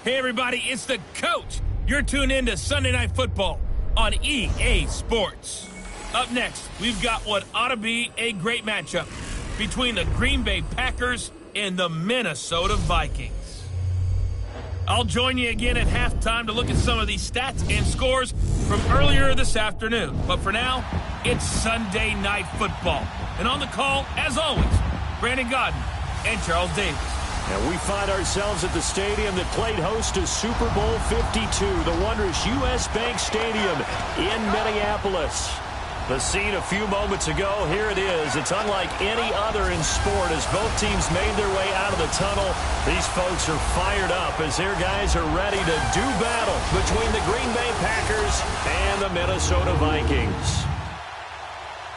Hey, everybody, it's the coach. You're tuned in to Sunday Night Football on EA Sports. Up next, we've got what ought to be a great matchup between the Green Bay Packers and the Minnesota Vikings. I'll join you again at halftime to look at some of these stats and scores from earlier this afternoon. But for now, it's Sunday Night Football. And on the call, as always, Brandon Godden and Charles Davis. And we find ourselves at the stadium that played host to Super Bowl 52, the wondrous U.S. Bank Stadium in Minneapolis. The scene a few moments ago, here it is. It's unlike any other in sport as both teams made their way out of the tunnel. These folks are fired up as their guys are ready to do battle between the Green Bay Packers and the Minnesota Vikings.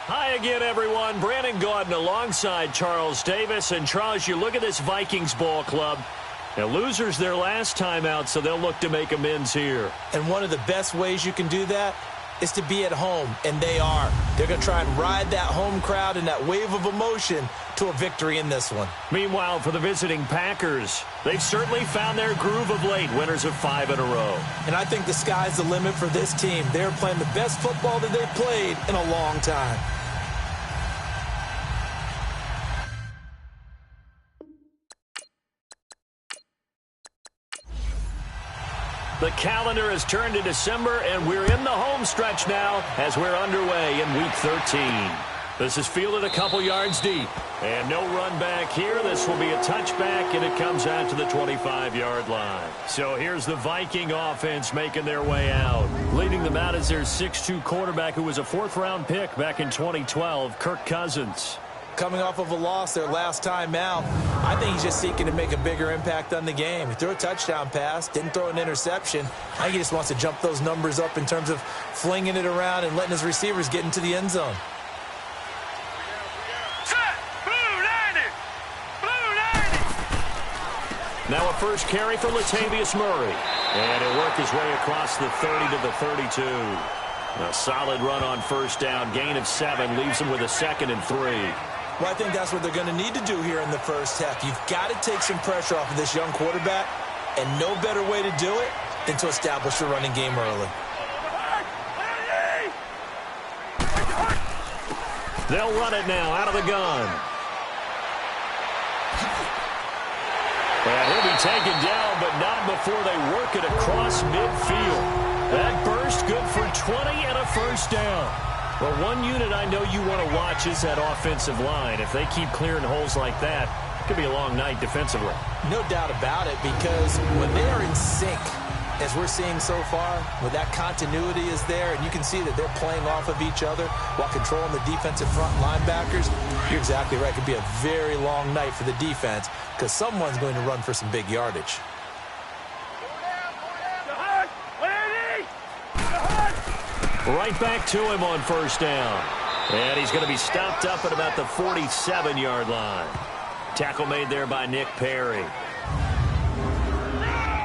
Hi again, everyone. Brandon Gaudin alongside Charles Davis. And, Charles, you look at this Vikings ball club. Now, losers their last time out, so they'll look to make amends here. And one of the best ways you can do that is to be at home, and they are. They're going to try and ride that home crowd and that wave of emotion to a victory in this one. Meanwhile, for the visiting Packers, they've certainly found their groove of late, winners of 5 in a row. And I think the sky's the limit for this team. They're playing the best football that they've played in a long time. The calendar has turned to December, and we're in the home stretch now as we're underway in Week 13. This is fielded a couple yards deep. And no run back here. This will be a touchback, and it comes out to the 25-yard line. So here's the Viking offense making their way out. Leading them out is their 6'2 quarterback who was a 4th-round pick back in 2012, Kirk Cousins. Coming off of a loss their last time out, I think he's just seeking to make a bigger impact on the game. He threw a touchdown pass, didn't throw an interception. I think he just wants to jump those numbers up in terms of flinging it around and letting his receivers get into the end zone. Now a first carry for Latavius Murray. And he'll work his way across the 30 to the 32. A solid run on first down. Gain of 7 leaves him with a 2nd and 3. Well, I think that's what they're going to need to do here in the first half. You've got to take some pressure off of this young quarterback, and no better way to do it than to establish the running game early. They'll run it now out of the gun. And he'll be taken down, but not before they work it across midfield. That burst good for 20 and a first down. Well, one unit I know you want to watch is that offensive line. If they keep clearing holes like that, it could be a long night defensively. No doubt about it, because when they are in sync, as we're seeing so far, when that continuity is there, and you can see that they're playing off of each other while controlling the defensive front linebackers, you're exactly right. It could be a very long night for the defense because someone's going to run for some big yardage. Right back to him on first down. And he's going to be stopped up at about the 47-yard line. Tackle made there by Nick Perry.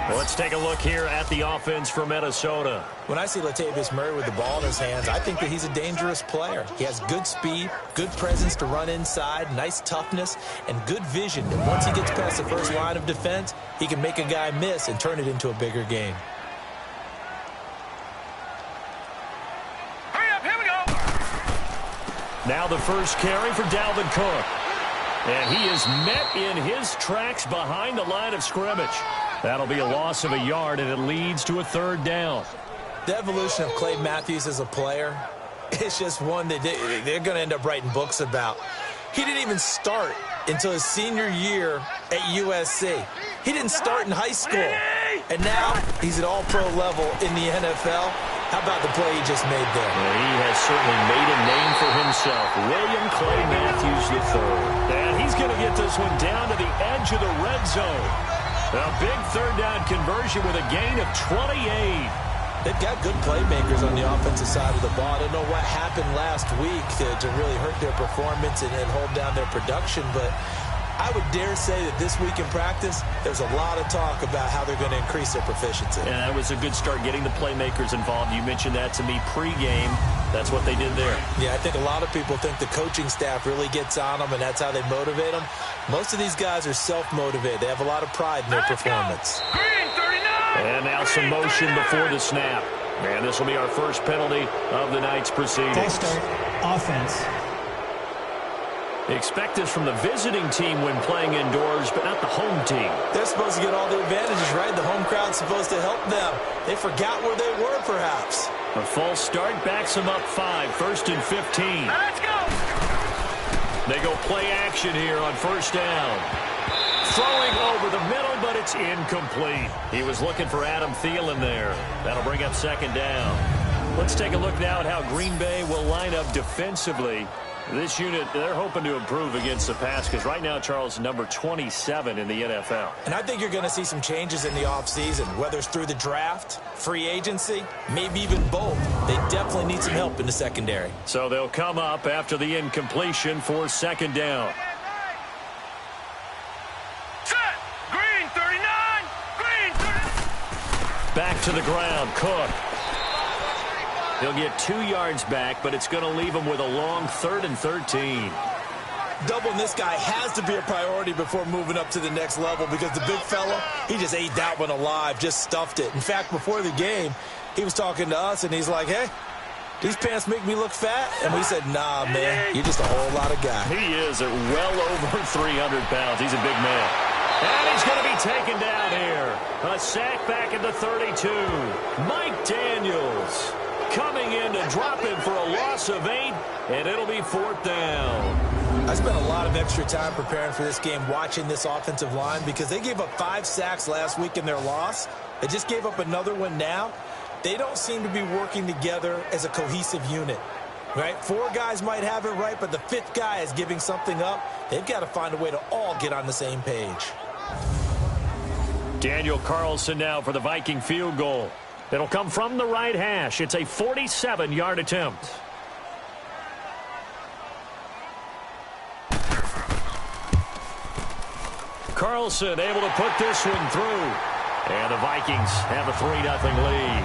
Well, let's take a look here at the offense for Minnesota. When I see Latavius Murray with the ball in his hands, I think that he's a dangerous player. He has good speed, good presence to run inside, nice toughness, and good vision. And once he gets past the first line of defense, he can make a guy miss and turn it into a bigger game. Now the first carry for Dalvin Cook. And he is met in his tracks behind the line of scrimmage. That'll be a loss of a yard, and it leads to a 3rd down. The evolution of Clay Matthews as a player, it's just one that they're going to end up writing books about. He didn't even start until his senior year at USC. He didn't start in high school. And now he's at all-pro level in the NFL. How about the play he just made there? Well, he has certainly made a name for himself. William Clay Matthews III. And he's going to get this one down to the edge of the red zone. A big 3rd down conversion with a gain of 28. They've got good playmakers on the offensive side of the ball. I don't know what happened last week to really hurt their performance and hold down their production, but I would dare say that this week in practice, there's a lot of talk about how they're going to increase their proficiency. Yeah, that was a good start getting the playmakers involved. You mentioned that to me pregame. That's what they did there. Yeah, I think a lot of people think the coaching staff really gets on them, and that's how they motivate them. Most of these guys are self-motivated. They have a lot of pride in their performance. Green 39! And now some motion before the snap. And this will be our first penalty of the night's proceedings. False start, offense. Expect this from the visiting team when playing indoors, but not the home team. They're supposed to get all the advantages, right? The home crowd's supposed to help them. They forgot where they were, perhaps. A false start backs them up 5, 1st and 15. Let's go! They go play action here on first down. Throwing over the middle, but it's incomplete. He was looking for Adam Thielen there. That'll bring up 2nd down. Let's take a look now at how Green Bay will line up defensively. This unit, they're hoping to improve against the pass because right now, Charles, number 27 in the NFL. And I think you're going to see some changes in the offseason, whether it's through the draft, free agency, maybe even both. They definitely need some help in the secondary. So they'll come up after the incompletion for 2nd down. Set! Green 39! Green 39! Back to the ground, Cook. He'll get 2 yards back, but it's going to leave him with a long 3rd and 13. Doubling this guy has to be a priority before moving up to the next level because the big fella, he just ate that one alive, just stuffed it. In fact, before the game, he was talking to us, and he's like, hey, these pants make me look fat? And we said, nah, man, you're just a whole lot of guy. He is at well over 300 pounds. He's a big man. And he's going to be taken down here. A sack back at the 32. Mike Daniels coming in to drop him for a loss of 8, and it'll be 4th down. I spent a lot of extra time preparing for this game watching this offensive line because they gave up 5 sacks last week in their loss. They just gave up another one now. They don't seem to be working together as a cohesive unit, right? 4 guys might have it right, but the 5th guy is giving something up. They've got to find a way to all get on the same page. Daniel Carlson now for the Viking field goal. It'll come from the right hash. It's a 47-yard attempt. Carlson able to put this one through. And the Vikings have a 3-0 lead.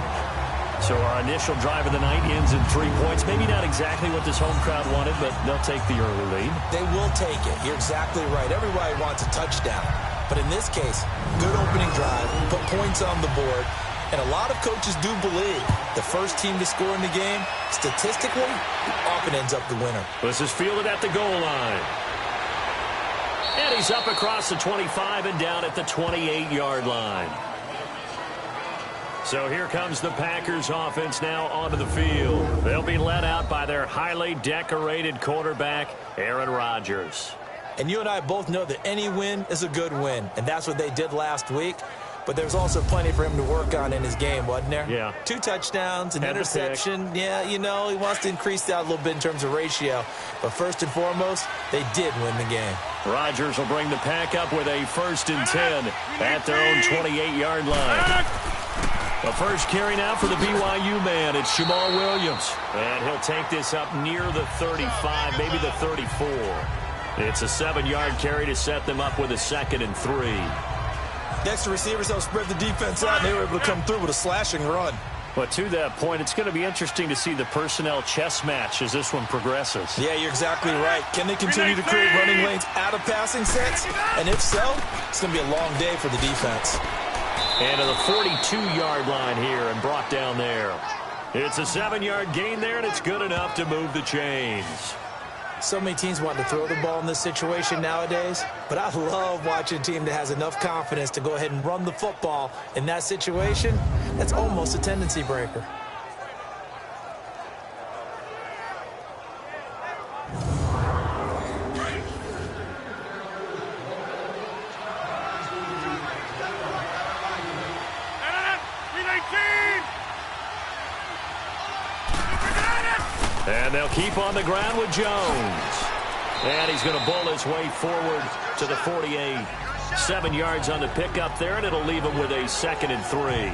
So our initial drive of the night ends in 3 points. Maybe not exactly what this home crowd wanted, but they'll take the early lead. They will take it. You're exactly right. Everybody wants a touchdown. But in this case, good opening drive, put points on the board. And a lot of coaches do believe the first team to score in the game, statistically, often ends up the winner. This is fielded at the goal line. And he's up across the 25 and down at the 28-yard line. So here comes the Packers offense now onto the field. They'll be led out by their highly decorated quarterback, Aaron Rodgers. And you and I both know that any win is a good win, and that's what they did last week. But there's also plenty for him to work on in his game, wasn't there? Yeah. 2 touchdowns, an And interception. Yeah, you know, he wants to increase that a little bit in terms of ratio. But first and foremost, they did win the game. Rodgers will bring the pack up with a 1st and 10 at their own 28-yard line. The first carry now for the BYU man. It's Jamal Williams. And he'll take this up near the 35, maybe the 34. It's a 7-yard carry to set them up with a 2nd and 3. Next to receivers, they'll spread the defense out, and they were able to come through with a slashing run. But to that point, it's going to be interesting to see the personnel chess match as this one progresses. Yeah, you're exactly right. Can they continue to create running lanes out of passing sets? And if so, it's going to be a long day for the defense. And to the 42-yard line here and brought down there. It's a 7-yard gain there, and it's good enough to move the chains. So many teams want to throw the ball in this situation nowadays, but I love watching a team that has enough confidence to go ahead and run the football in that situation. That's almost a tendency breaker. And they'll keep on the ground with Jones. And he's going to bowl his way forward to the 48. 7 yards on the pickup there, and it'll leave him with a 2nd and 3.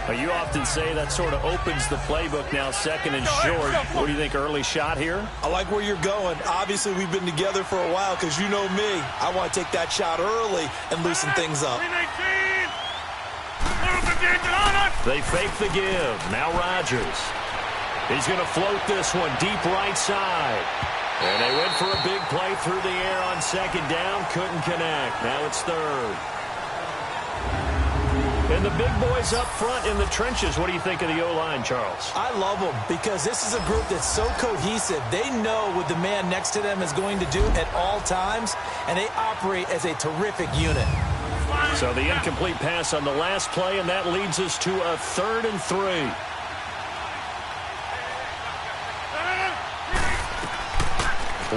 Now, you often say that sort of opens the playbook now, 2nd and short. What do you think, early shot here? I like where you're going. Obviously, we've been together for a while because you know me. I want to take that shot early and loosen things up. They fake the give. Now Rodgers. He's going to float this one deep right side. And they went for a big play through the air on 2nd down. Couldn't connect. Now it's 3rd. And the big boys up front in the trenches. What do you think of the O-line, Charles? I love them because this is a group that's so cohesive. They know what the man next to them is going to do at all times, and they operate as a terrific unit. So the incomplete pass on the last play, and that leads us to a 3rd and 3.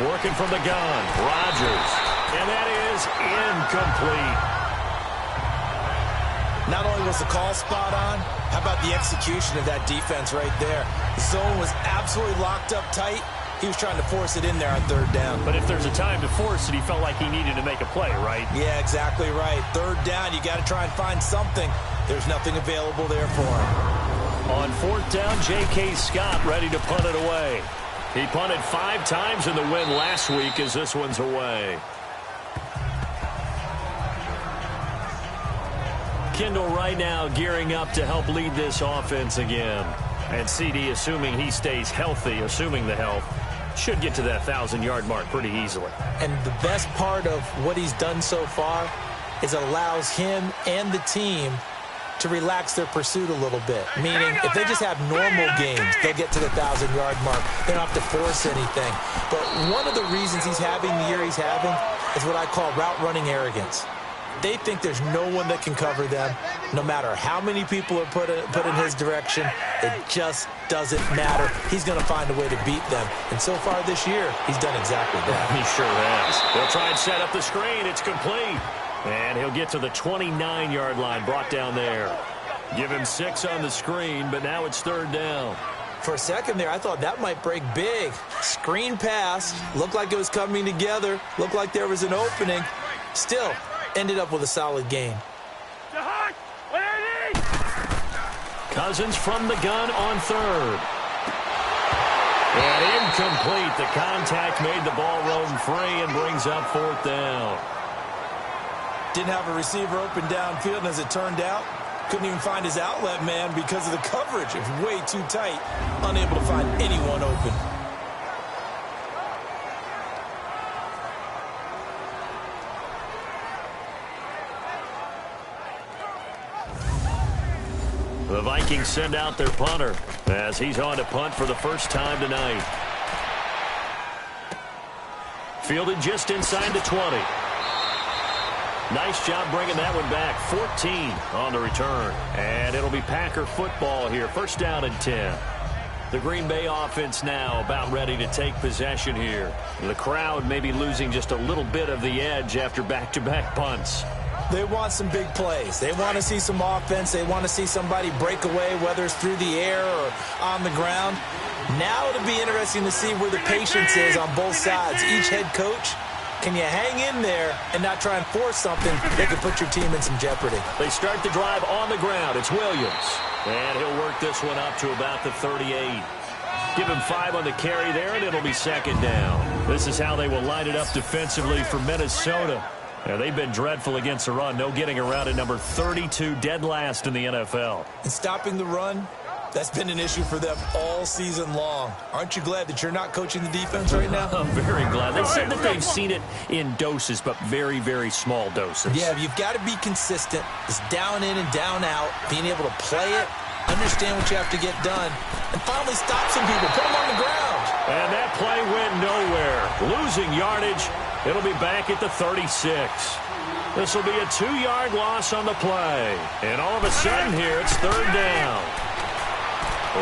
Working from the gun, Rodgers. And that is incomplete. Not only was the call spot on, how about the execution of that defense right there? The zone was absolutely locked up tight. He was trying to force it in there on 3rd down. But if there's a time to force it, he felt like he needed to make a play, right? Yeah, exactly right. 3rd down, you got to try and find something. There's nothing available there for him. On 4th down, J.K. Scott ready to punt it away. He punted 5 times in the win last week as this one's away. Kendall right now gearing up to help lead this offense again. And CD, assuming he stays healthy, assuming the health, should get to that 1,000-yard mark pretty easily. And the best part of what he's done so far is it allows him and the team to relax their pursuit a little bit. Meaning, if they just have normal games, they'll get to the 1,000-yard mark. They don't have to force anything. But one of the reasons he's having the year he's having is what I call route-running arrogance. They think there's no one that can cover them. No matter how many people are put in his direction, it just doesn't matter. He's going to find a way to beat them. And so far this year, he's done exactly that. He sure has. They'll try and set up the screen. It's complete. And he'll get to the 29-yard line, brought down there. Give him 6 on the screen, but now it's 3rd down. For a second there, I thought that might break big. Screen pass. Looked like it was coming together. Looked like there was an opening. Still, ended up with a solid game. Cousins from the gun on 3rd. And incomplete. The contact made the ball roam free and brings up 4th down. Didn't have a receiver open downfield, and as it turned out, couldn't even find his outlet man because of the coverage. It was way too tight. Unable to find anyone open. The Vikings send out their punter as he's on to punt for the first time tonight. Fielded just inside the 20. Nice job bringing that one back. 14 on the return. And it'll be Packer football here. 1st down and 10. The Green Bay offense now about ready to take possession here. The crowd may be losing just a little bit of the edge after back-to-back punts. They want some big plays. They want to see some offense. They want to see somebody break away, whether it's through the air or on the ground. Now it'll be interesting to see where the patience is on both sides. Each head coach, can you hang in there and not try and force something that could put your team in some jeopardy? They start the drive on the ground. It's Williams. And he'll work this one up to about the 38. Give him 5 on the carry there, and it'll be 2nd down. This is how they will line it up defensively for Minnesota. Yeah, they've been dreadful against the run. No getting around at number 32, dead last in the NFL. And stopping the run, that's been an issue for them all season long. Aren't you glad that you're not coaching the defense right now? I'm very glad. They said that they've seen it in doses, but very, very small doses. Yeah, you've got to be consistent. It's down in and down out, being able to play it, understand what you have to get done, and finally stop some people, put them on the ground. And that play went nowhere. Losing yardage. It'll be back at the 36. This will be a 2-yard loss on the play. And all of a sudden here, it's 3rd down.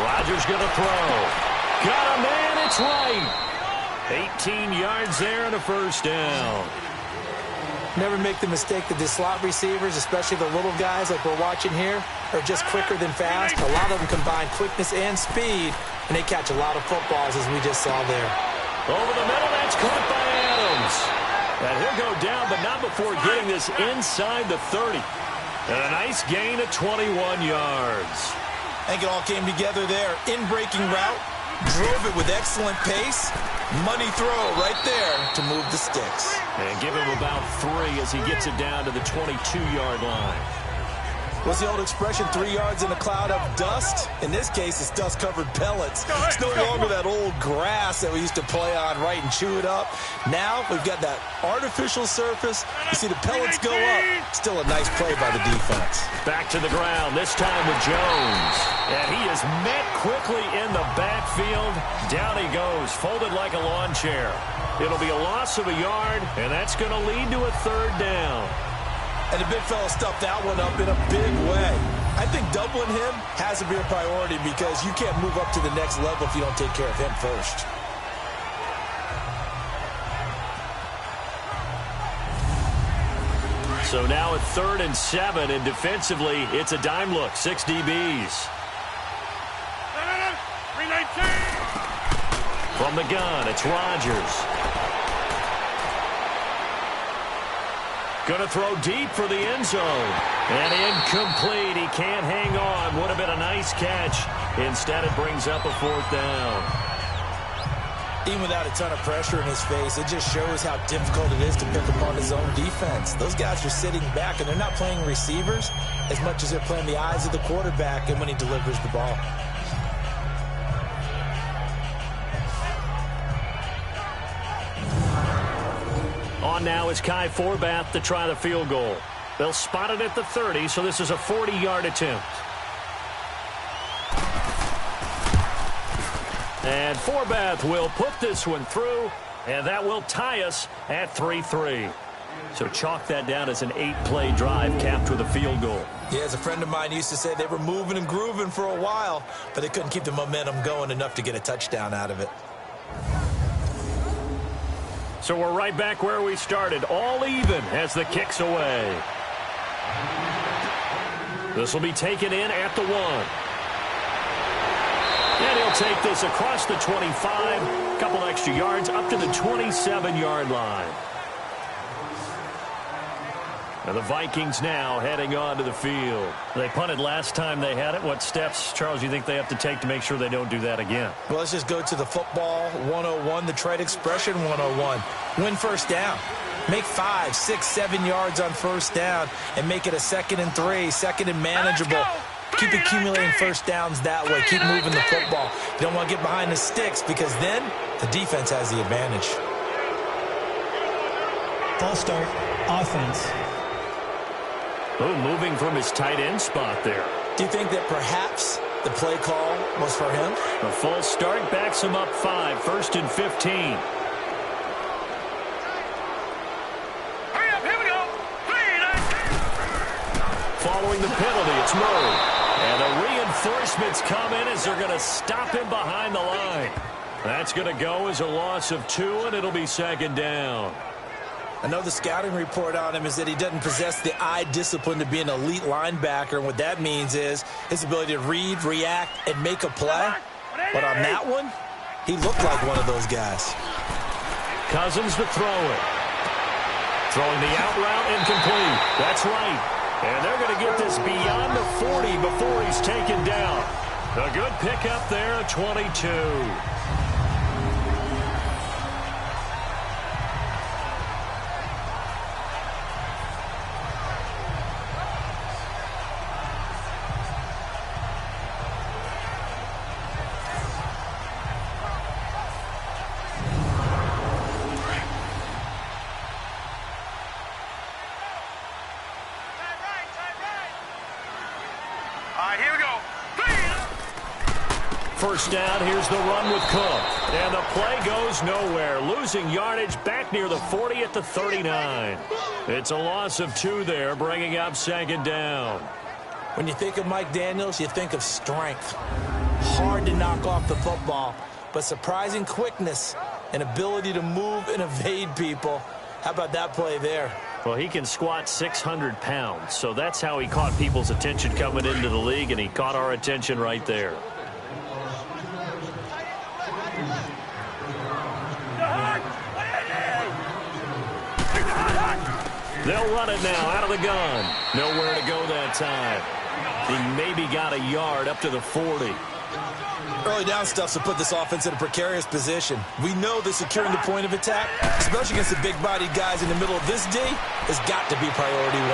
Rodgers going to throw. Got a man, it's right. 18 yards there and a 1st down. Never make the mistake that the slot receivers, especially the little guys like we're watching here, are just quicker than fast. A lot of them combine quickness and speed, and they catch a lot of footballs, as we just saw there. Over the middle, that's caught by Adams. And he'll go down, but not before getting this inside the 30. And a nice gain of 21 yards. I think it all came together there. In-breaking route, drove it with excellent pace. Money throw right there to move the sticks. And give him about 3 as he gets it down to the 22-yard line. What's the old expression, 3 yards in a cloud of dust? In this case, it's dust-covered pellets. It's no longer that old grass that we used to play on, right, and chew it up. Now we've got that artificial surface. You see the pellets go up. Still a nice play by the defense. Back to the ground, this time with Jones. And he is met quickly in the backfield. Down he goes, folded like a lawn chair. It'll be a loss of a yard, and that's going to lead to a 3rd down. And the big fella stuffed that one up in a big way. I think doubling him has to be a priority because you can't move up to the next level if you don't take care of him first. So now at 3rd and 7, and defensively, it's a dime look, 6 DBs. From the gun, it's Rodgers. Going to throw deep for the end zone. And incomplete. He can't hang on. Would have been a nice catch. Instead, it brings up a 4th down. Even without a ton of pressure in his face, it just shows how difficult it is to pick upon his own defense. Those guys are sitting back, and they're not playing receivers as much as they're playing the eyes of the quarterback and when he delivers the ball. On now is Kai Forbath to try the field goal. They'll spot it at the 30, so this is a 40-yard attempt. And Forbath will put this one through, and that will tie us at 3-3. So chalk that down as an 8-play drive capped with a field goal. Yeah, as a friend of mine used to say, they were moving and grooving for a while, but they couldn't keep the momentum going enough to get a touchdown out of it. So we're right back where we started, all even as the kick's away. This will be taken in at the 1. And he'll take this across the 25, a couple extra yards up to the 27-yard line. And the Vikings now heading on to the field. They punted last time they had it. What steps, Charles, you think they have to take to make sure they don't do that again? Well, let's just go to the football 101, the trade expression 101. Win first down. Make 5, 6, 7 yards on first down and make it a 2nd and 3, 2nd and manageable. Keep accumulating first downs that way. Keep moving the football. You don't want to get behind the sticks because then the defense has the advantage. False start, offense. Oh, moving from his tight end spot there. Do you think that perhaps the play call was for him? A false start backs him up 5, 1st and 15. Hurry up, here we go. Following the penalty, it's Murray. And the reinforcements come in as they're going to stop him behind the line. That's going to go as a loss of 2, and it'll be 2nd down. I know the scouting report on him is that he doesn't possess the eye discipline to be an elite linebacker, and what that means is his ability to read, react, and make a play. But on that one, he looked like one of those guys. Cousins to throw it. Throwing the out route incomplete. That's right. And they're going to get this beyond the 40 before he's taken down. A good pickup there, 22. Here we go. First down, here's the run with Cook. And the play goes nowhere. Losing yardage back near the 40 at the 39. It's a loss of 2 there, bringing up 2nd down. When you think of Mike Daniels, you think of strength. Hard to knock off the football, but surprising quickness and ability to move and evade people. How about that play there? Well, he can squat 600 pounds, so that's how he caught people's attention coming into the league, and he caught our attention right there. They'll run it now out of the gun. Nowhere to go that time. He maybe got a yard up to the 40. Early down stuff to put this offense in a precarious position. We know that securing the point of attack, especially against the big-bodied guys in the middle of this D, has got to be priority 1.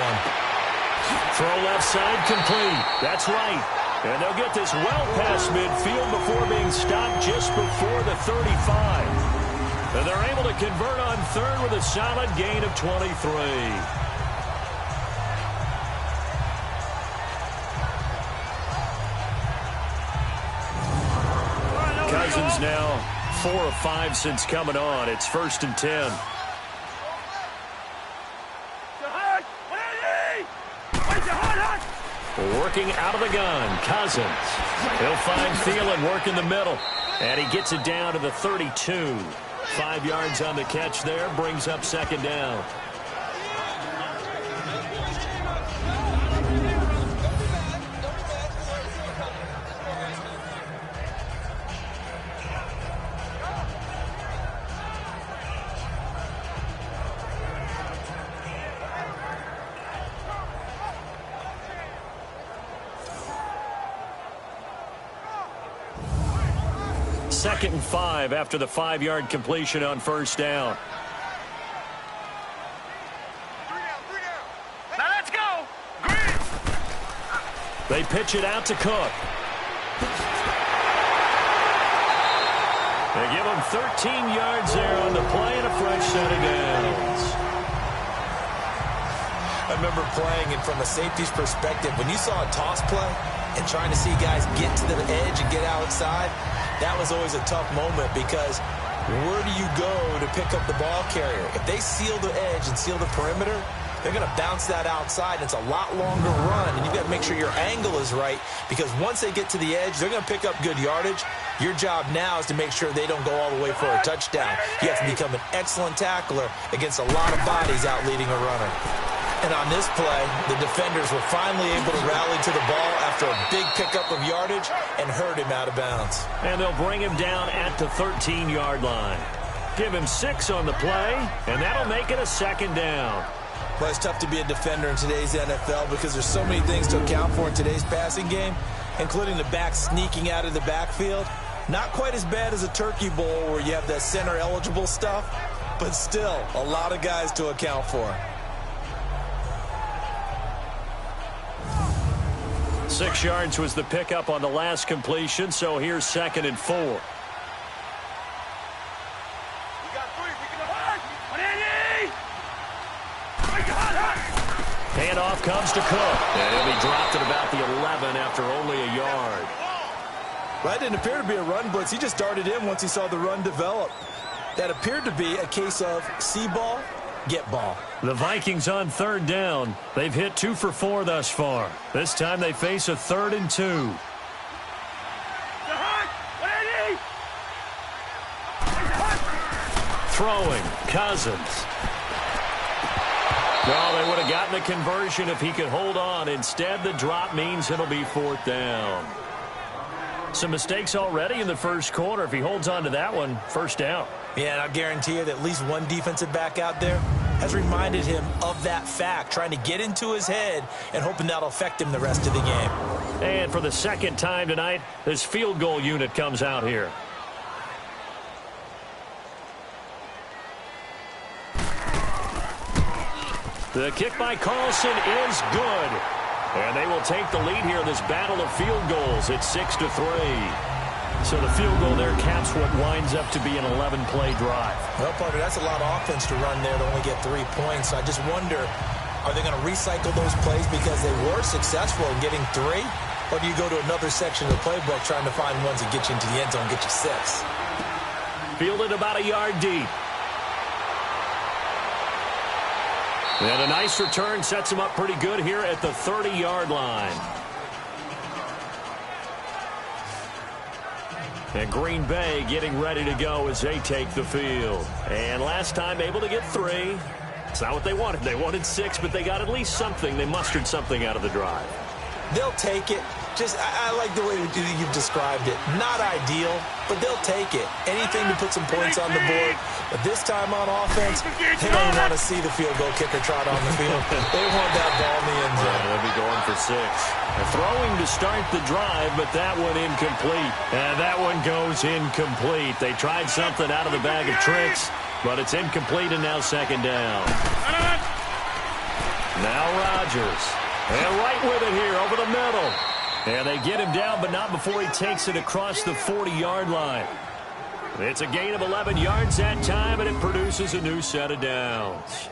Throw left side complete. That's right. And they'll get this well past midfield before being stopped just before the 35. And they're able to convert on third with a solid gain of 23. Cousins now 4 of 5 since coming on. It's 1st and 10. Working out of the gun, Cousins. He'll find Thielen working the middle. And he gets it down to the 32. 5 yards on the catch there, brings up 2nd down. Second and 5 after the 5-yard completion on 1st down. Now let's go. Green. They pitch it out to Cook. They give him 13 yards there on the play and a fresh set of downs. I remember playing, and from a safety's perspective, when you saw a toss play and trying to see guys get to the edge and get outside, that was always a tough moment, because where do you go to pick up the ball carrier? If they seal the edge and seal the perimeter, they're going to bounce that outside. It's a lot longer run, and you've got to make sure your angle is right, because once they get to the edge, they're going to pick up good yardage. Your job now is to make sure they don't go all the way for a touchdown. You have to become an excellent tackler against a lot of bodies out leading a runner. And on this play, the defenders were finally able to rally to the ball after a big pickup of yardage and hurt him out of bounds. And they'll bring him down at the 13-yard line. Give him 6 on the play, and that'll make it a 2nd down. Well, it's tough to be a defender in today's NFL because there's so many things to account for in today's passing game, including the back sneaking out of the backfield. Not quite as bad as a turkey bowl where you have that center-eligible stuff, but still a lot of guys to account for. 6 yards was the pickup on the last completion, so here's 2nd and 4. We got 3. We can hard. Handoff comes to Cook. And he'll be dropped at about the 11 after only a yard. Well, that didn't appear to be a run blitz. He just darted in once he saw the run develop. That appeared to be a case of see ball, get ball. The Vikings on 3rd down. They've hit 2 for 4 thus far. This time they face a 3rd and 2. Throwing, Cousins. Well, they would have gotten the conversion if he could hold on. Instead, the drop means it'll be 4th down. Some mistakes already in the first quarter. If he holds on to that one, 1st down. Yeah, and I guarantee you that at least one defensive back out there has reminded him of that fact, trying to get into his head and hoping that'll affect him the rest of the game. And for the 2nd time tonight, this field goal unit comes out here. The kick by Carlson is good. And they will take the lead here in this battle of field goals. It's 6-3. So the field goal there caps what winds up to be an 11-play drive. Well, Parker, that's a lot of offense to run there to only get 3 points. I just wonder, are they going to recycle those plays because they were successful in getting 3? Or do you go to another section of the playbook trying to find ones that get you into the end zone and get you 6? Fielded about a yard deep. And a nice return sets him up pretty good here at the 30-yard line. And Green Bay getting ready to go as they take the field. And last time able to get 3. It's not what they wanted. They wanted 6, but they got at least something. They mustered something out of the drive. They'll take it. I like the way you've described it. Not ideal, but they'll take it. Anything to put some points on the board. But this time on offense, they don't want to see the field goal kicker trot on the field. They want that ball in the end zone. Yeah, they'll be going for 6. Throwing to start the drive, but that one incomplete. And that one goes incomplete. They tried something out of the bag of tricks, but it's incomplete, and now 2nd down. Now Rodgers. And right with it here over the middle. And they get him down, but not before he takes it across the 40-yard line. It's a gain of 11 yards that time, and it produces a new set of downs.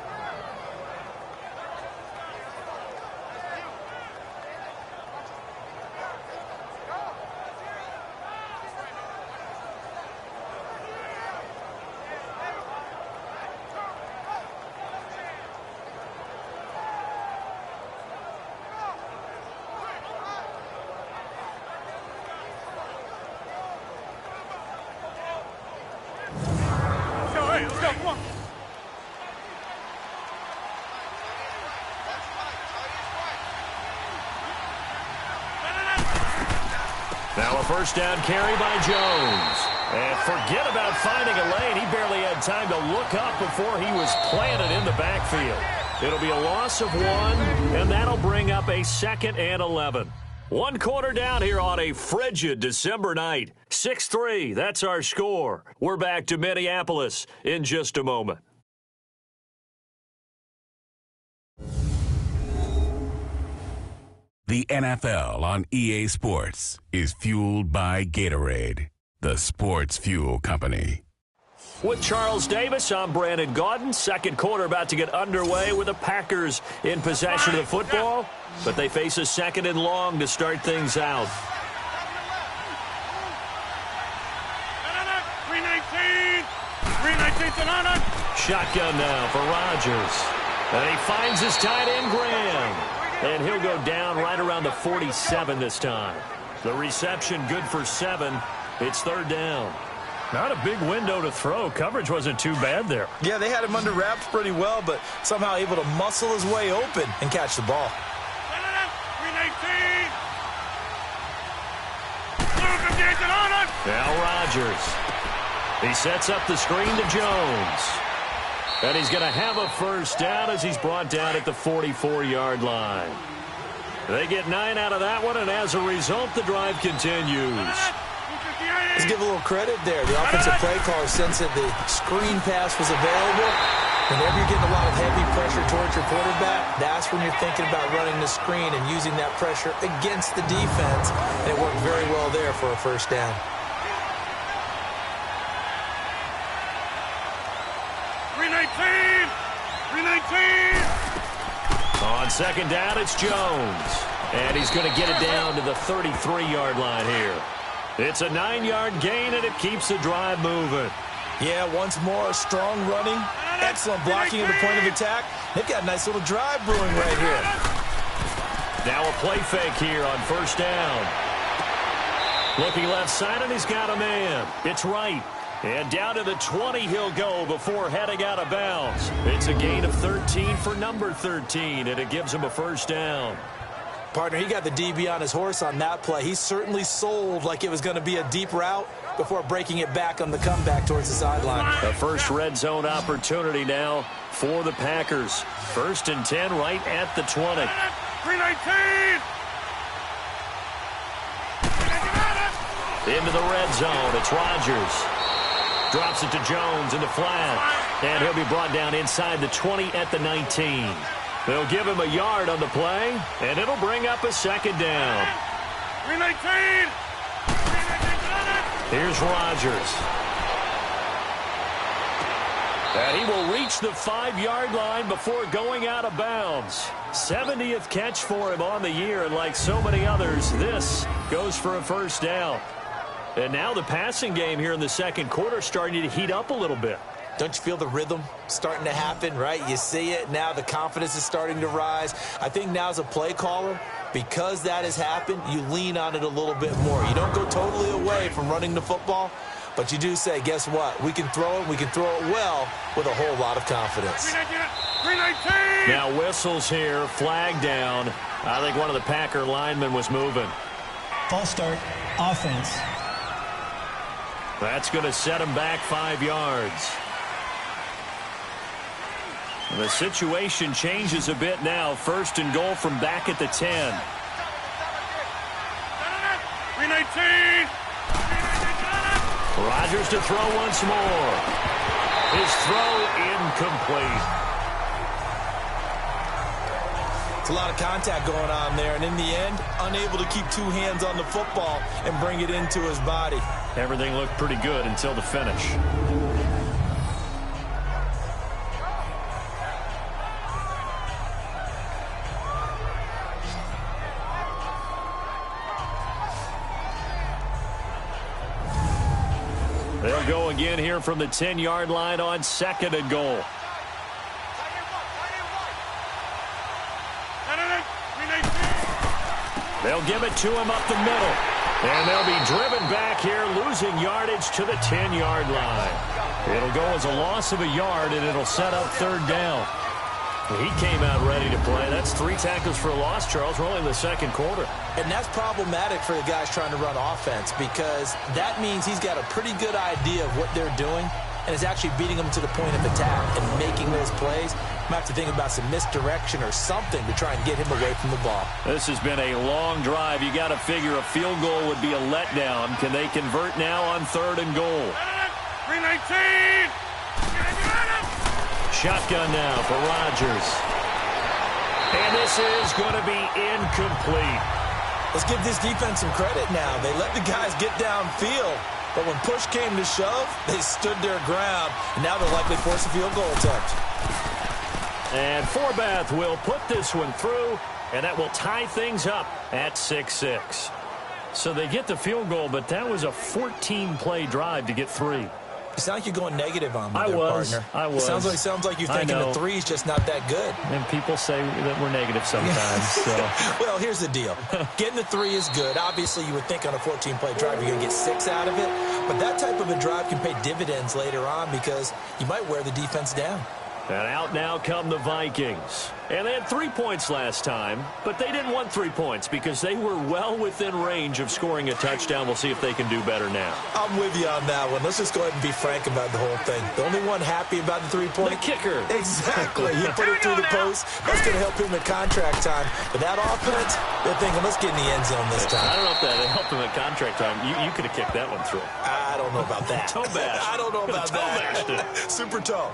Let's go, come on. Now a first down carry by Jones. And forget about finding a lane. He barely had time to look up before he was planted in the backfield. It'll be a loss of 1, and that'll bring up a 2nd and 11. 1 quarter down here on a frigid December night. 6-3, that's our score. We're back to Minneapolis in just a moment. The NFL on EA Sports is fueled by Gatorade, the sports fuel company. With Charles Davis, I'm Brandon Gaudin. Second quarter about to get underway with the Packers in possession of the football, but they face a 2nd and long to start things out. 319 Sonata. Shotgun now for Rodgers. And he finds his tight end, Graham. And he'll go down right around the 47 this time. The reception good for 7. It's 3rd down. Not a big window to throw. Coverage wasn't too bad there. Yeah, they had him under wraps pretty well, but somehow able to muscle his way open and catch the ball. 319. Now Rodgers. He sets up the screen to Jones. And he's going to have a first down as he's brought down at the 44-yard line. They get 9 out of that one, and as a result, the drive continues. Let's give a little credit there. The offensive play caller sensed that the screen pass was available. Whenever you're getting a lot of heavy pressure towards your quarterback, that's when you're thinking about running the screen and using that pressure against the defense. And it worked very well there for a first down. On second down, it's Jones. And he's going to get it down to the 33-yard line here. It's a 9-yard gain, and it keeps the drive moving. Yeah, once more, strong running, excellent blocking at the point of attack. They've got a nice little drive brewing right here. Now a play fake here on first down. Looking left side, and he's got a man. It's right. And down to the 20 he'll go before heading out of bounds. It's a gain of 13 for number 13, and it gives him a first down. Partner, he got the DB on his horse on that play. He certainly sold like it was going to be a deep route before breaking it back on the comeback towards the sideline. A first red zone opportunity now for the Packers. 1st and 10 right at the 20. 319. Into the red zone. It's Rodgers. Drops it to Jones in the flat. And he'll be brought down inside the 20 at the 19. They'll give him a yard on the play, and it'll bring up a 2nd down. 319. Here's Rodgers. And he will reach the 5-yard line before going out of bounds. 70th catch for him on the year, and like so many others, this goes for a first down. And now the passing game here in the second quarter starting to heat up a little bit. Don't you feel the rhythm starting to happen, right? You see it. Now the confidence is starting to rise. I think now as a play caller, because that has happened, you lean on it a little bit more. You don't go totally away from running the football, but you do say, guess what? We can throw it. We can throw it well with a whole lot of confidence. 319. Now whistles here, flag down. I think one of the Packer linemen was moving. False start, offense. That's going to set him back 5 yards. The situation changes a bit now. 1st and goal from back at the 10. 319. Rodgers to throw once more. His throw incomplete. It's a lot of contact going on there, and in the end, unable to keep two hands on the football and bring it into his body. Everything looked pretty good until the finish. They'll go again here from the 10-yard line on 2nd and goal. They'll give it to him up the middle. And they'll be driven back here, losing yardage to the 10-yard line. It'll go as a loss of a yard, and it'll set up 3rd down. He came out ready to play. That's 3 tackles for a loss, Charles. We're only in the 2nd quarter. And that's problematic for the guys trying to run offense because that means he's got a pretty good idea of what they're doing and is actually beating them to the point of attack and making those plays. Might have to think about some misdirection or something to try and get him away from the ball. This has been a long drive. You got to figure a field goal would be a letdown. Can they convert now on 3rd and goal? 319! Shotgun now for Rodgers. And this is going to be incomplete. Let's give this defense some credit now. They let the guys get downfield, but when push came to shove, they stood their ground, and now they'll likely force a field goal attempt. And Forbath will put this one through, and that will tie things up at 6-6. So they get the field goal, but that was a 14-play drive to get 3. It sounds like you're going negative on me, partner. I was. It sounds like you're thinking the 3's just not that good. And people say that we're negative sometimes. So. Well, here's the deal. Getting the 3 is good. Obviously, you would think on a 14-play drive you're going to get 6 out of it. But that type of a drive can pay dividends later on because you might wear the defense down. And out now come the Vikings. And they had 3 points last time, but they didn't want 3 points because they were well within range of scoring a touchdown. We'll see if they can do better now. I'm with you on that one. Let's just go ahead and be frank about the whole thing. The only one happy about the 3-point. The kicker. Exactly. He put it through the post. That's going to help him at contract time. But that offense, they're thinking, let's get in the end zone this time. I don't know if that helped him at contract time. You could have kicked that one through. I don't know about that. Toe bash. I don't know about that. Super toe.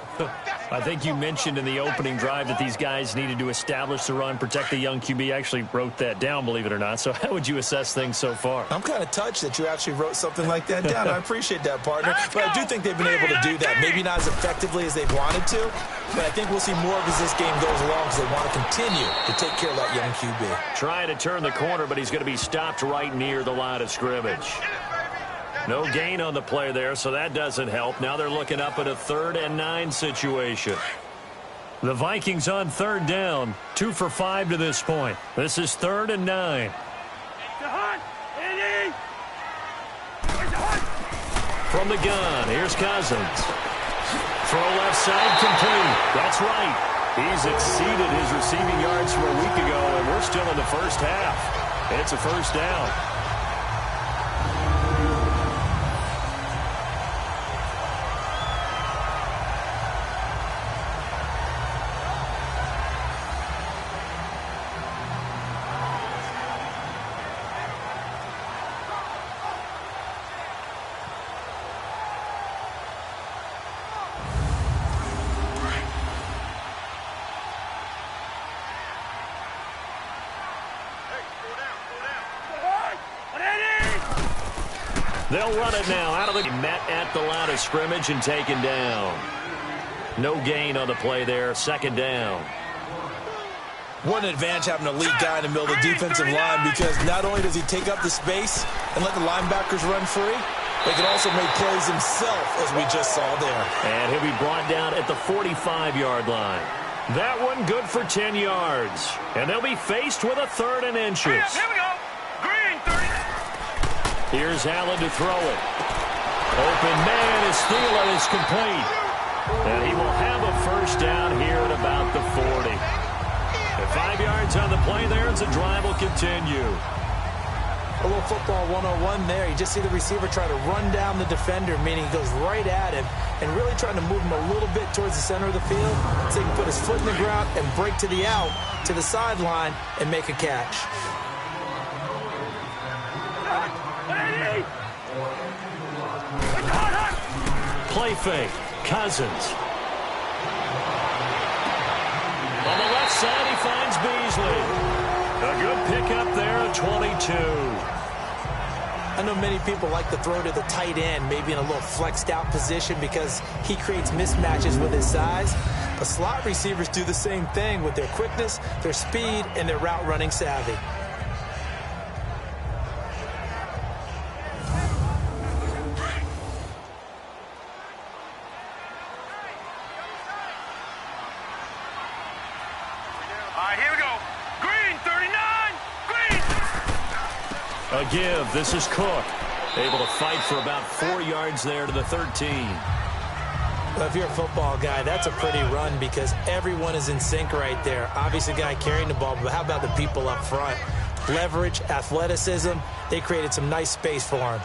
I think you mentioned in the opening drive that these guys needed to establish the run, protect the young QB. I actually wrote that down, believe it or not. So how would you assess things so far? I'm kind of touched that you actually wrote something like that down. I appreciate that, partner. But I do think they've been able to do that. Maybe not as effectively as they've wanted to, but I think we'll see more of as this game goes along because they want to continue to take care of that young QB. Trying to turn the corner, but he's going to be stopped right near the line of scrimmage. No gain on the play there, so that doesn't help. Now they're looking up at a 3rd and 9 situation. The Vikings on 3rd down, 2 for 5 to this point. This is 3rd and 9. From the gun, here's Cousins. Throw left side complete. That's right. He's exceeded his receiving yards from a week ago, and we're still in the first half. It's a 1st down. They'll run it now out of the met at the line of scrimmage and taken down. No gain on the play there. 2nd down. What an advantage having a lead guy in the middle of the defensive line because not only does he take up the space and let the linebackers run free, but he can also make plays himself, as we just saw there. And he'll be brought down at the 45-yard line. That one good for 10 yards. And they'll be faced with a 3rd and inches. Here we go. Green, 30. Here's Allen to throw it. Open man is Thielen is complete. And he will have a 1st down here at about the 40. At 5 yards on the play there, as the drive will continue. A little football 101 there. You just see the receiver try to run down the defender, meaning he goes right at him and really trying to move him a little bit towards the center of the field so he can put his foot in the ground and break to the out, to the sideline, and make a catch. Play fake. Cousins. On the left side, he finds Beasley. A good pickup there at 22. I know many people like to throw to the tight end, maybe in a little flexed out position because he creates mismatches with his size. But slot receivers do the same thing with their quickness, their speed, and their route running savvy. Here we go. Green, 39. Green. A give. This is Cook. Able to fight for about 4 yards there to the 13. Well, if you're a football guy, that's a pretty run because everyone is in sync right there. Obviously, the guy carrying the ball, but how about the people up front? Leverage, athleticism, they created some nice space for him.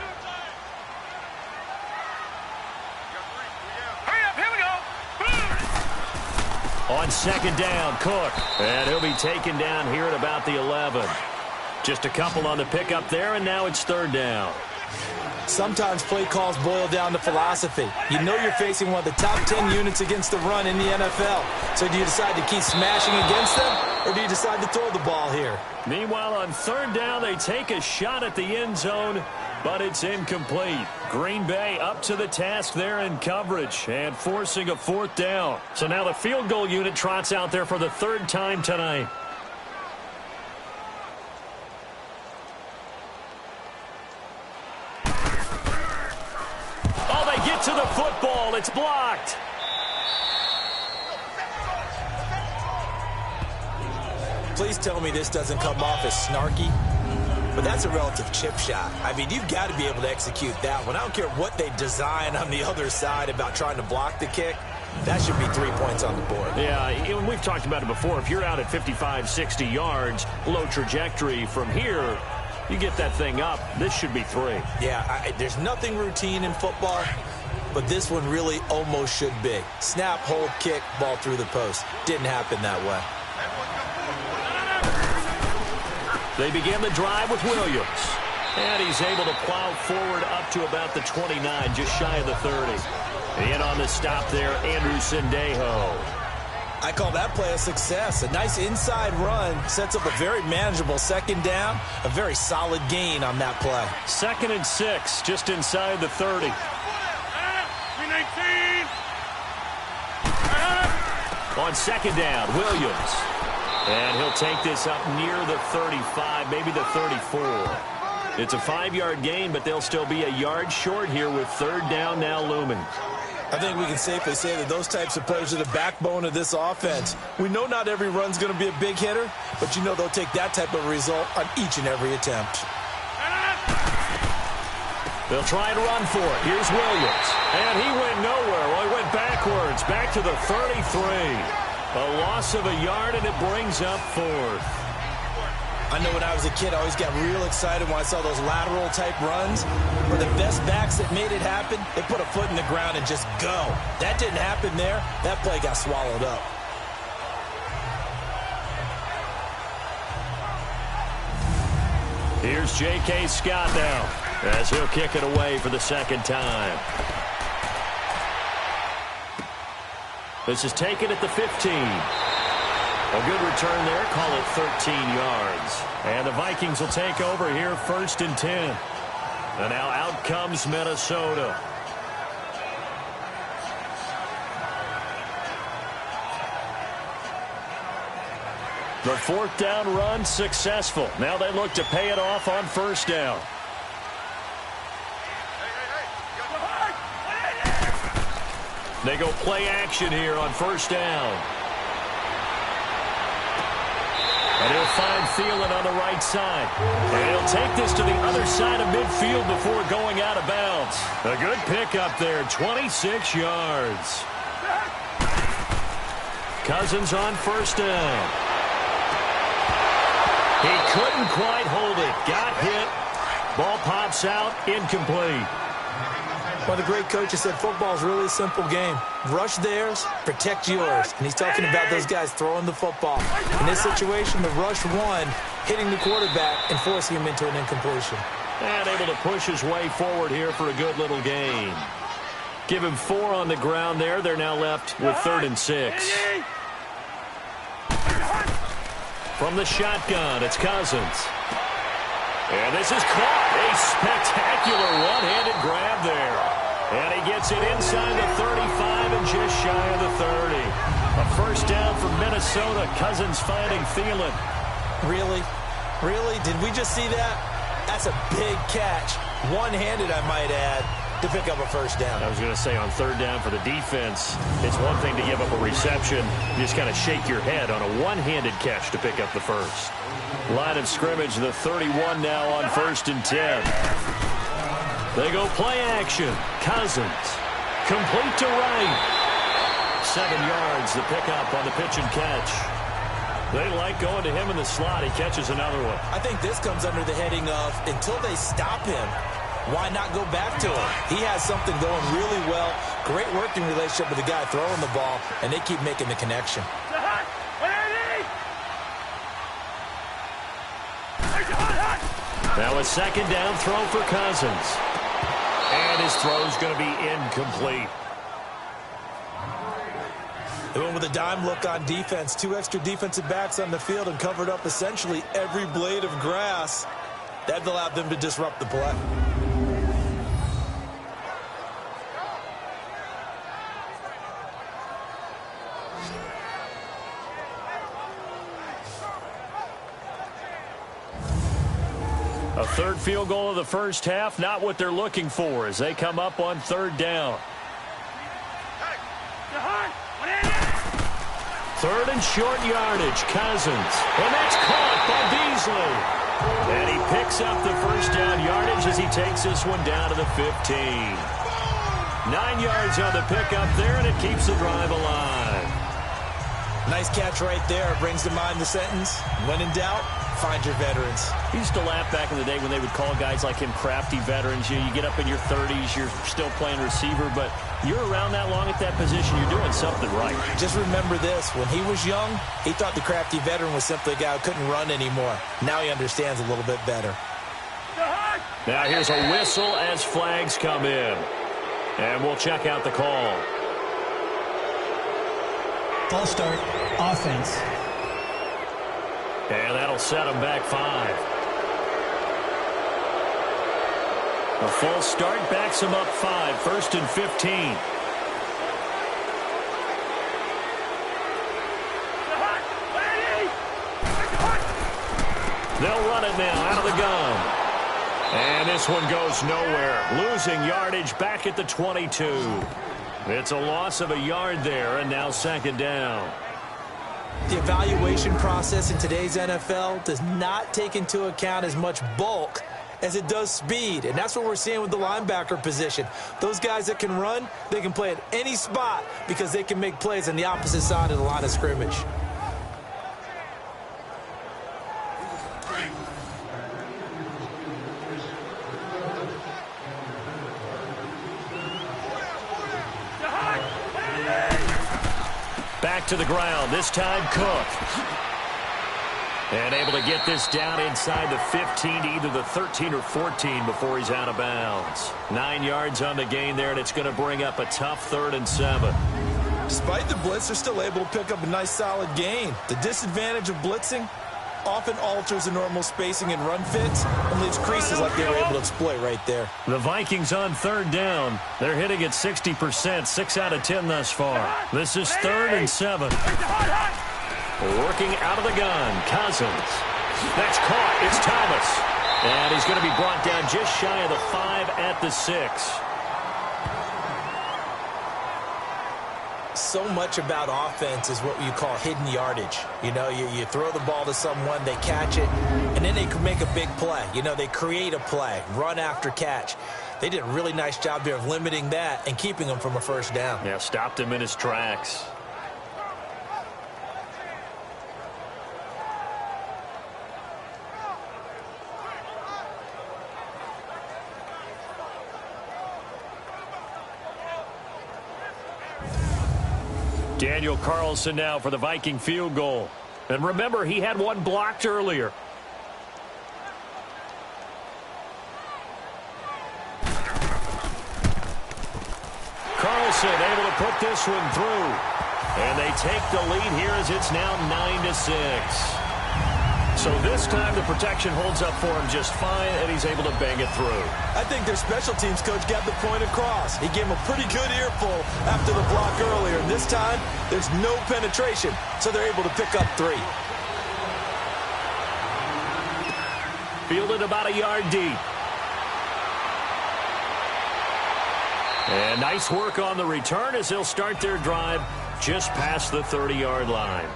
Hurry up, here we go. On second down, Cook. And he'll be taken down here at about the 11. Just a couple on the pickup there, and now it's third down. Sometimes play calls boil down to philosophy. You know you're facing one of the top 10 units against the run in the NFL. So do you decide to keep smashing against them, or do you decide to throw the ball here? Meanwhile, on third down, they take a shot at the end zone, but it's incomplete. Green Bay up to the task there in coverage and forcing a fourth down. So now the field goal unit trots out there for the third time tonight. Oh, they get to the football. It's blocked. Please tell me this doesn't come off as snarky, but that's a relative chip shot. I mean, you've got to be able to execute that one. I don't care what they design on the other side about trying to block the kick. That should be 3 points on the board. Yeah, and we've talked about it before. If you're out at 55, 60 yards, low trajectory from here, you get that thing up, this should be 3. Yeah, there's nothing routine in football, but this one really almost should be. Snap, hold, kick, ball through the post. Didn't happen that way. They begin the drive with Williams. And he's able to plow forward up to about the 29, just shy of the 30. In on the stop there, Andrew Sendejo. I call that play a success. A nice inside run sets up a very manageable second down. A very solid gain on that play. 2nd and 6, just inside the 30. 319. On second down, Williams. And he'll take this up near the 35, maybe the 34. It's a 5-yard gain, but they'll still be a yard short here with third down now looming. I think we can safely say that those types of plays are the backbone of this offense. We know not every run's going to be a big hitter, but you know they'll take that type of result on each and every attempt. They'll try and run for it. Here's Williams. And he went nowhere. Well, he went backwards, back to the 33. A loss of a yard, and it brings up 4th. I know when I was a kid, I always got real excited when I saw those lateral-type runs. Where the best backs that made it happen, they put a foot in the ground and just go. That didn't happen there. That play got swallowed up. Here's J.K. Scott now, as he'll kick it away for the second time. This is taken at the 15. A good return there. Call it 13 yards. And the Vikings will take over here 1st and 10. And now out comes Minnesota. The 4th down run successful. Now they look to pay it off on 1st down. They go play action here on 1st down. And he'll find Thielen on the right side. And he'll take this to the other side of midfield before going out of bounds. A good pickup there, 26 yards. Cousins on 1st down. He couldn't quite hold it. Got hit. Ball pops out, incomplete. One of the great coaches said football's really a simple game. Rush theirs, protect yours. And he's talking about those guys throwing the football. In this situation, the rush won, hitting the quarterback and forcing him into an incompletion. And able to push his way forward here for a good little gain. Give him 4 on the ground there. They're now left with 3rd and 6. From the shotgun, it's Cousins. And this is caught. A spectacular one-handed grab there. And he gets it inside the 35 and just shy of the 30. A first down for Minnesota. Cousins finding Thielen. Really? Really? Did we just see that? That's a big catch. One-handed, I might add, to pick up a first down. I was going to say on third down for the defense, it's one thing to give up a reception. You just kind of shake your head on a one-handed catch to pick up the first. Line of scrimmage, the 31 now on 1st and 10. They go play action. Cousins. Complete to right. 7 yards, the pickup on the pitch and catch. They like going to him in the slot. He catches another one. I think this comes under the heading of, until they stop him, why not go back to him? He has something going really well. Great working relationship with the guy throwing the ball, and they keep making the connection. Now a second down throw for Cousins. And his throw's going to be incomplete. They went with a dime look on defense. 2 extra defensive backs on the field and covered up essentially every blade of grass. That allowed them to disrupt the play. A third field goal of the first half, not what they're looking for as they come up on third down. Third and short yardage, Cousins. And that's caught by Beasley. And he picks up the first down yardage as he takes this one down to the 15. 9 yards on the pickup there, and it keeps the drive alive. Nice catch right there. Brings to mind the sentence, when in doubt, find your veterans. He used to laugh back in the day when they would call guys like him crafty veterans. You get up in your 30s, you're still playing receiver, but you're around that long at that position, you're doing something right. Just remember this. When he was young, he thought the crafty veteran was simply a guy who couldn't run anymore. Now he understands a little bit better. Now here's a whistle as flags come in. And we'll check out the call. False start, offense. And that'll set them back 5. A false start backs them up 5. 1st and 15. They'll run it now out of the gun. And this one goes nowhere. Losing yardage back at the 22. It's a loss of a yard there, and now second down. The evaluation process in today's NFL does not take into account as much bulk as it does speed, and that's what we're seeing with the linebacker position. Those guys that can run, they can play at any spot because they can make plays on the opposite side of the line of scrimmage. Back to the ground, this time Cook. And able to get this down inside the 15 to either the 13 or 14 before he's out of bounds. 9 yards on the gain there, and it's going to bring up a tough 3rd and 7. Despite the blitz, they're still able to pick up a nice solid gain. The disadvantage of blitzing often alters the normal spacing and run fits and leaves creases like they were able to exploit right there. The Vikings on 3rd down. They're hitting at 60%, 6 out of 10 thus far. This is 3rd and 7. Working out of the gun, Cousins. That's caught. It's Thomas. And he's going to be brought down just shy of the 5 at the 6. So much about offense is what you call hidden yardage. You know, you throw the ball to someone, they catch it, and then they can make a big play. You know, they create a play, run after catch. They did a really nice job there of limiting that and keeping him from a first down. Yeah, stopped him in his tracks. Daniel Carlson now for the Viking field goal. And remember, he had one blocked earlier. Carlson able to put this one through. And they take the lead here as it's now 9-6. So this time the protection holds up for him just fine, and he's able to bang it through. I think their special teams coach got the point across. He gave him a pretty good earful after the block earlier. And this time, there's no penetration, so they're able to pick up 3. Fielded about a yard deep. And nice work on the return as they'll start their drive just past the 30-yard line.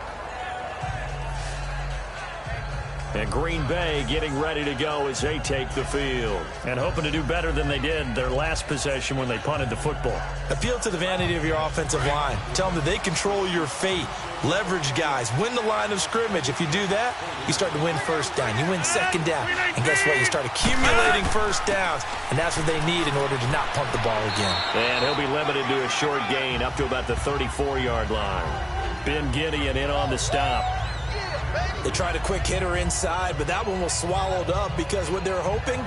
And Green Bay getting ready to go as they take the field. And hoping to do better than they did their last possession when they punted the football. Appeal to the vanity of your offensive line. Tell them that they control your fate. Leverage guys. Win the line of scrimmage. If you do that, you start to win first down. You win second down. And guess what? You start accumulating first downs. And that's what they need in order to not punt the ball again. And he'll be limited to a short gain up to about the 34-yard line. Ben Gideon in on the stop. They tried a quick hitter inside, but that one was swallowed up because what they're hoping,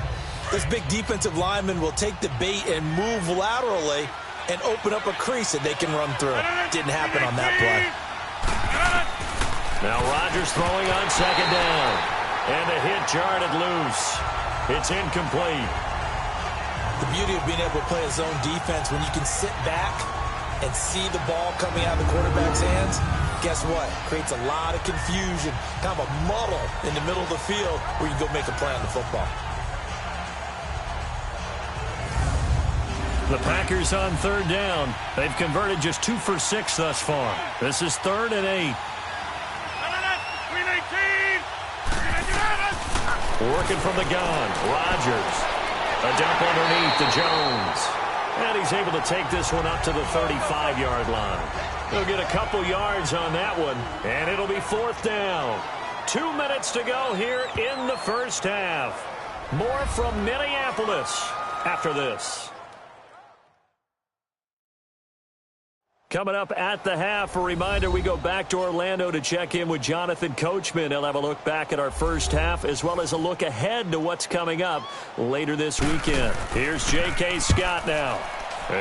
this big defensive lineman will take the bait and move laterally and open up a crease that they can run through. Didn't happen on that play. Now Rodgers throwing on second down. And the hit jarred it loose. It's incomplete. The beauty of being able to play a zone defense when you can sit back and see the ball coming out of the quarterback's hands, guess what? Creates a lot of confusion, kind of a muddle in the middle of the field where you go make a play on the football. The Packers on third down. They've converted just 2 for 6 thus far. This is 3rd and 8. Working from the gun. Rodgers. A dump underneath to Jones. And he's able to take this one up to the 35-yard line. He'll get a couple yards on that one, and it'll be 4th down. 2 minutes to go here in the first half. More from Minneapolis after this. Coming up at the half, a reminder, we go back to Orlando to check in with Jonathan Coachman. He'll have a look back at our first half as well as a look ahead to what's coming up later this weekend. Here's J.K. Scott now.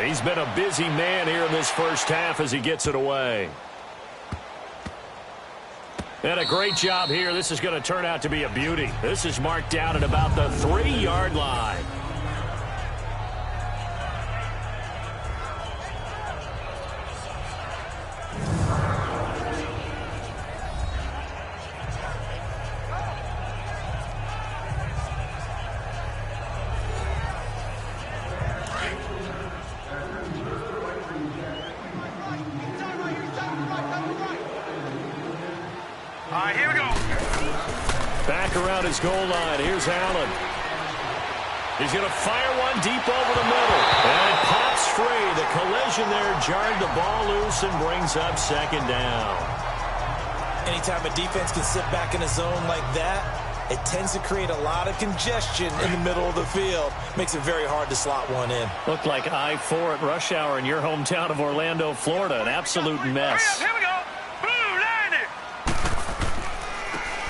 He's been a busy man here in this first half as he gets it away. And a great job here. This is going to turn out to be a beauty. This is marked down at about the 3-yard line. Here we go. Back around his goal line. Here's Allen. He's going to fire one deep over the middle. And it pops free. The collision there jarred the ball loose and brings up second down. Anytime a defense can sit back in a zone like that, it tends to create a lot of congestion in the middle of the field. Makes it very hard to slot one in. Looked like I-4 at rush hour in your hometown of Orlando, Florida. An absolute mess. Here we go. Boom, landed.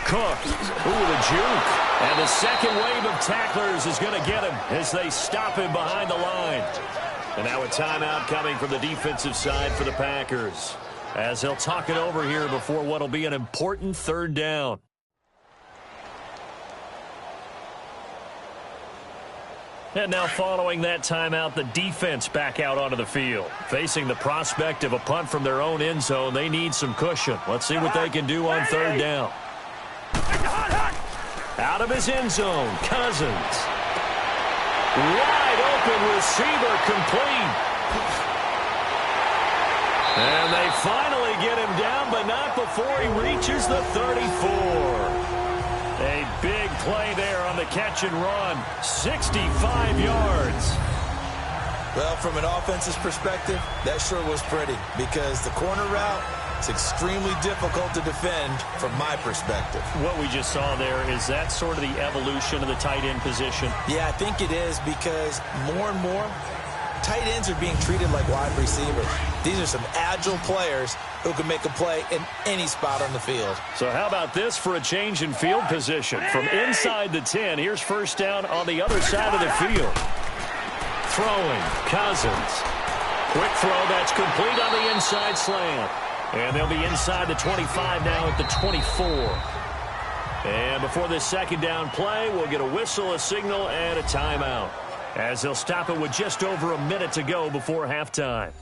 Cook. Ooh, the juke. And the second wave of tacklers is going to get him as they stop him behind the line. And now a timeout coming from the defensive side for the Packers, as they'll talk it over here before what will be an important 3rd down. And now following that timeout, the defense back out onto the field. Facing the prospect of a punt from their own end zone, they need some cushion. Let's see what they can do on 3rd down. Out of his end zone, Cousins. Wide open receiver, complete. And they finally get him down, but not before he reaches the 34. A big play there on the catch and run. 65 yards. Well, from an offensive perspective, that sure was pretty, because the corner route is extremely difficult to defend from my perspective. What we just saw there, is that sort of the evolution of the tight end position? Yeah, I think it is, because more and more, tight ends are being treated like wide receivers. These are some agile players who can make a play in any spot on the field. So how about this for a change in field position? From inside the 10, here's 1st down on the other side of the field. Throwing, Cousins. Quick throw that's complete on the inside slant. And they'll be inside the 25 now at the 24. And before this second down play, we'll get a whistle, a signal, and a timeout, as they'll stop it with just over a minute to go before halftime.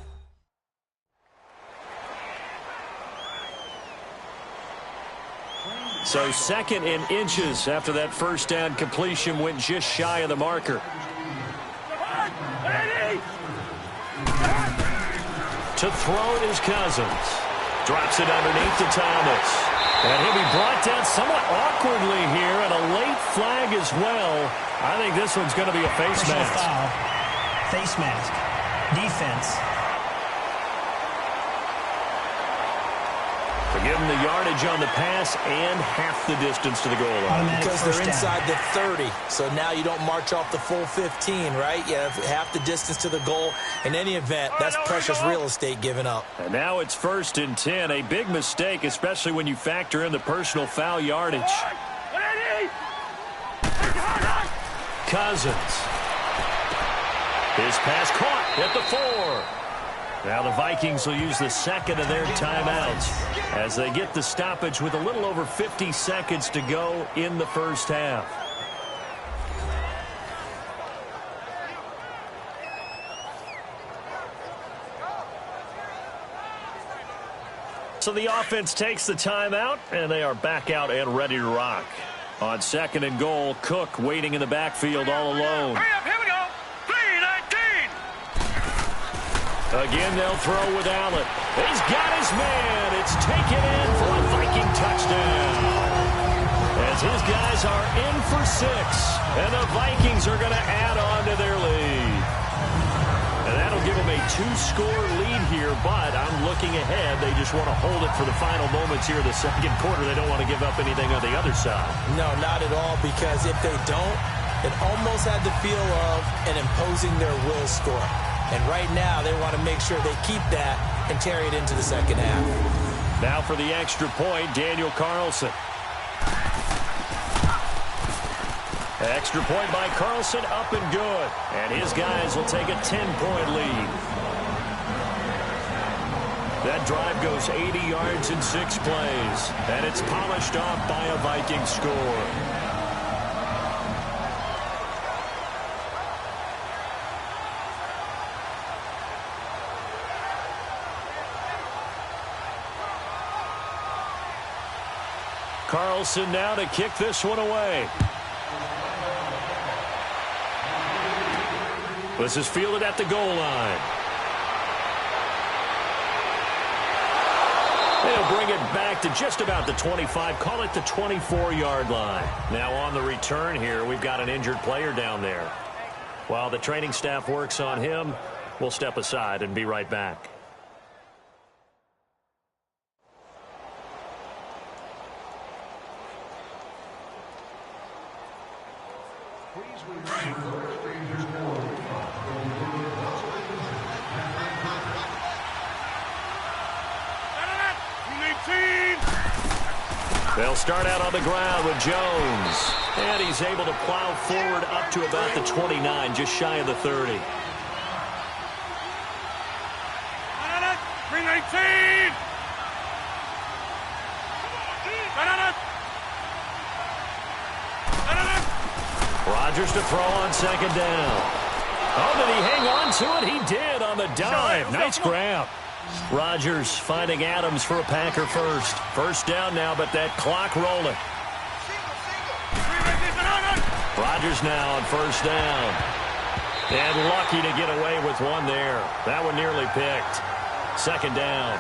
So 2nd and inches after that first down completion went just shy of the marker. To throw it is Cousins. Drops it underneath to Thomas. And he'll be brought down somewhat awkwardly here, and a late flag as well. I think this one's going to be a face mask. Foul. Face mask. Defense. To give them the yardage on the pass and half the distance to the goal line. Automatic Because first they're down. inside the 30, so now you don't march off the full 15, right? You have half the distance to the goal. In any event, that's precious real estate given up. And now it's 1st and 10. A big mistake, especially when you factor in the personal foul yardage. Cousins. His pass caught at the 4. Now the Vikings will use the second of their timeouts as they get the stoppage with a little over 50 seconds to go in the first half. So the offense takes the timeout, and they are back out and ready to rock. On 2nd and goal, Cook waiting in the backfield all alone. Hurry up, here we go. 3-19. Again, they'll throw with Allen. He's got his man. It's taken in for a Viking touchdown. As his guys are in for 6, and the Vikings are going to add on to their lead. And that'll give them a 2-score lead here, but I'm looking ahead. They just want to hold it for the final moments here in the second quarter. They don't want to give up anything on the other side. No, not at all, because if they don't, it almost had the feel of an imposing their will score. And right now, they want to make sure they keep that and carry it into the second half. Now for the extra point, Daniel Carlson. Extra point by Carlson, up and good. And his guys will take a 10-point lead. That drive goes 80 yards in 6 plays. And it's polished off by a Viking score. Carlson now to kick this one away. This is fielded at the goal line. They'll bring it back to just about the 25, call it the 24-yard line. Now on the return here, we've got an injured player down there. While the training staff works on him, we'll step aside and be right back. They'll start out on the ground with Jones. And he's able to plow forward up to about the 29, just shy of the 30. 3-19. Rodgers to throw on second down. Oh, did he hang on to it? He did on the dive. Nice grab. Rodgers finding Adams for a Packer first. First down now, but that clock rolling. Rodgers now on first down. And lucky to get away with one there. That one nearly picked. Second down.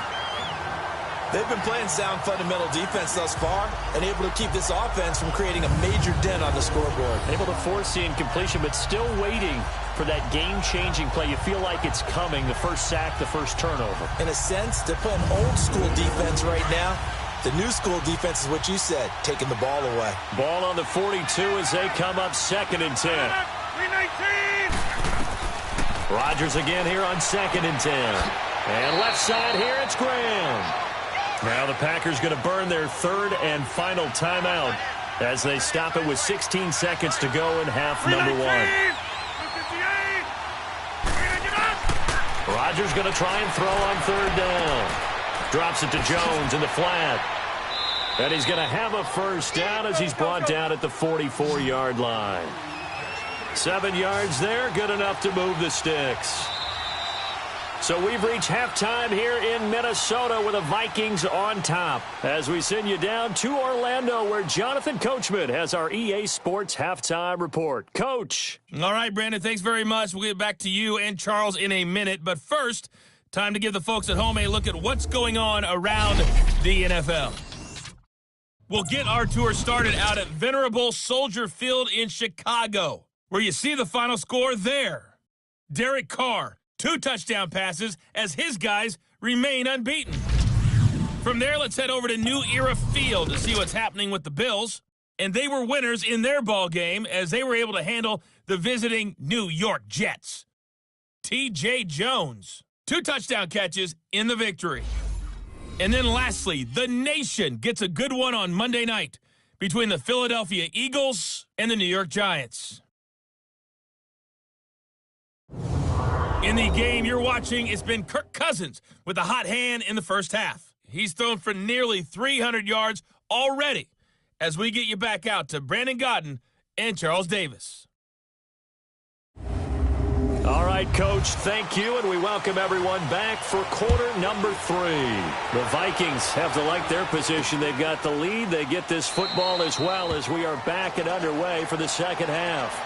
They've been playing sound fundamental defense thus far and able to keep this offense from creating a major dent on the scoreboard. Able to force the incompletion, but still waiting for that game-changing play. You feel like it's coming, the first sack, the first turnover. In a sense, they're playing old-school defense right now. The new-school defense is what you said, taking the ball away. Ball on the 42 as they come up 2nd and 10. 3-19. Rodgers again here on 2nd and 10. And left side here, it's Graham. Now the Packers going to burn their 3rd and final timeout as they stop it with 16 seconds to go in half number 1. Rodgers going to try and throw on 3rd down. Drops it to Jones in the flat. And he's going to have a first down as he's brought down at the 44-yard line. 7 yards there, good enough to move the sticks. So we've reached halftime here in Minnesota with the Vikings on top as we send you down to Orlando where Jonathan Coachman has our EA Sports Halftime Report. Coach. All right, Brandon, thanks very much. We'll get back to you and Charles in a minute. But first, time to give the folks at home a look at what's going on around the NFL. We'll get our tour started out at venerable Soldier Field in Chicago, where you see the final score there. Derek Carr, 2 touchdown passes as his guys remain unbeaten. From there, let's head over to New Era Field to see what's happening with the Bills. And they were winners in their ball game as they were able to handle the visiting New York Jets. T.J. Jones, 2 touchdown catches in the victory. And then lastly, the nation gets a good one on Monday night between the Philadelphia Eagles and the New York Giants. In the game you're watching, it's been Kirk Cousins with a hot hand in the first half. He's thrown for nearly 300 yards already as we get you back out to Brandon Godden and Charles Davis. All right, Coach, thank you, and we welcome everyone back for quarter number 3. The Vikings have to like their position. They've got the lead. They get this football as well as we are back and underway for the second half.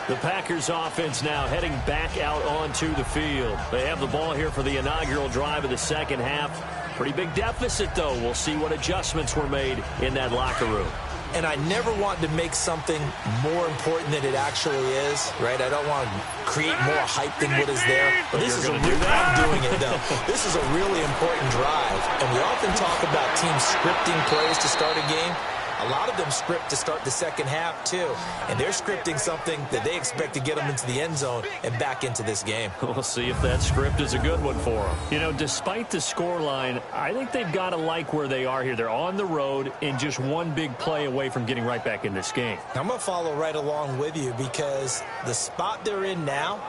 The Packers offense now heading back out onto the field. They have the ball here for the inaugural drive of the second half. Pretty big deficit, though. We'll see what adjustments were made in that locker room. And I never want to make something more important than it actually is, right? I don't want to create more hype than what is there. But this is I'm doing it, though. This is a really important drive. And we often talk about teams scripting plays to start a game. A lot of them script to start the second half, too. And they're scripting something that they expect to get them into the end zone and back into this game. We'll see if that script is a good one for them. You know, despite the scoreline, I think they've got to like where they are here. They're on the road and just one big play away from getting right back in this game. I'm going to follow right along with you because the spot they're in now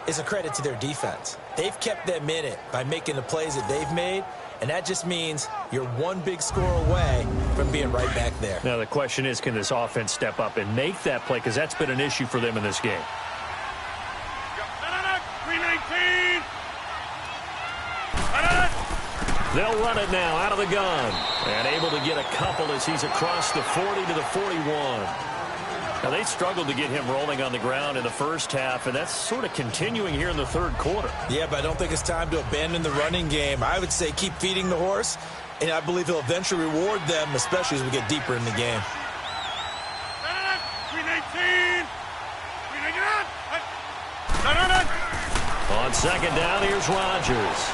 is a credit to their defense. They've kept them in it by making the plays that they've made. And that just means you're one big score away from being right back there. Now, the question is, can this offense step up and make that play? Because that's been an issue for them in this game. 319. They'll run it now out of the gun. And able to get a couple as he's across the 40 to the 41. Now, they struggled to get him rolling on the ground in the first half, and that's sort of continuing here in the third quarter. Yeah, but I don't think it's time to abandon the running game. I would say keep feeding the horse, and I believe he'll eventually reward them, especially as we get deeper in the game. 319. On second down, here's Rodgers.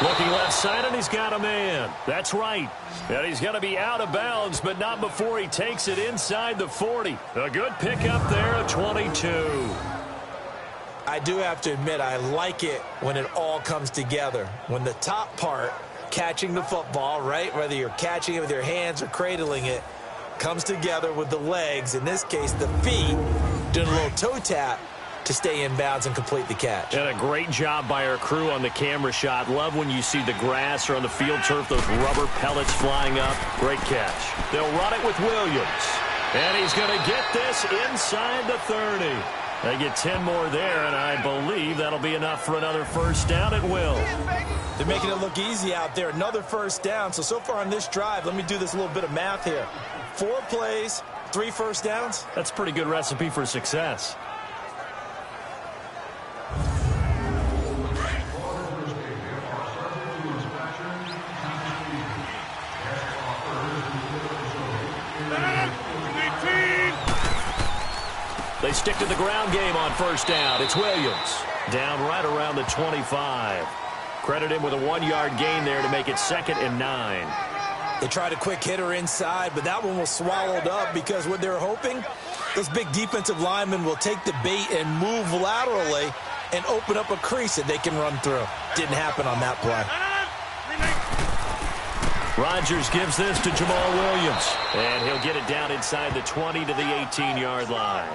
Looking left side, and he's got a man. That's right. And he's going to be out of bounds, but not before he takes it inside the 40. A good pickup there, a 22. I do have to admit, I like it when it all comes together. When the top part, catching the football, right, whether you're catching it with your hands or cradling it, comes together with the legs, in this case the feet, doing a little toe tap to stay in bounds and complete the catch. And a great job by our crew on the camera shot. Love when you see the grass or on the field turf, those rubber pellets flying up. Great catch. They'll run it with Williams. And he's going to get this inside the 30. They get 10 more there, and I believe that'll be enough for another first down at will. They're making it look easy out there. Another first down. So far on this drive, let me do this little bit of math here. 4 plays, 3 first downs. That's a pretty good recipe for success. They stick to the ground game on first down. It's Williams. Down right around the 25. Credit him with a 1-yard gain there to make it 2nd and 9. They tried a quick hitter inside, but that one was swallowed up because what they're hoping, those big defensive linemen will take the bait and move laterally and open up a crease that they can run through. Didn't happen on that play. Rodgers gives this to Jamal Williams. And he'll get it down inside the 20 to the 18-yard line.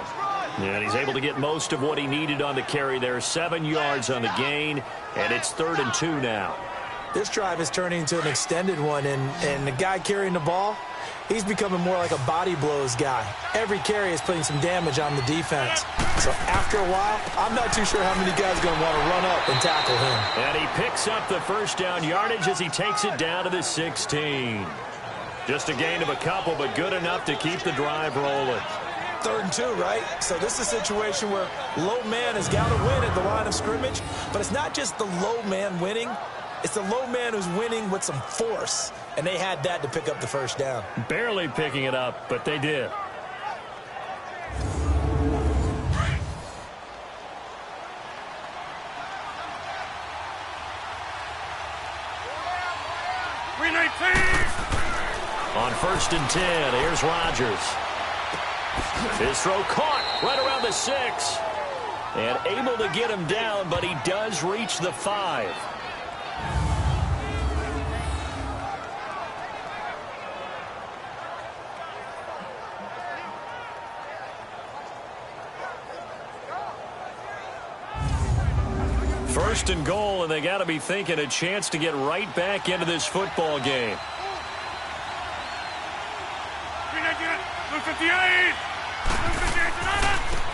And he's able to get most of what he needed on the carry there. 7 yards on the gain, and it's 3rd and 2 now. This drive is turning into an extended one, and the guy carrying the ball, he's becoming more like a body blows guy. Every carry is putting some damage on the defense. So after a while, I'm not too sure how many guys are going to want to run up and tackle him. And he picks up the first down yardage as he takes it down to the 16. Just a gain of a couple, but good enough to keep the drive rolling. 3rd and 2, right? So this is a situation where low man has got to win at the line of scrimmage, but it's not just the low man winning. It's the low man who's winning with some force, and they had that to pick up the first down. Barely picking it up, but they did. On 1st and 10, here's Rodgers. His throw caught right around the 6. And able to get him down, but he does reach the 5. First and goal, and they got to be thinking a chance to get right back into this football game.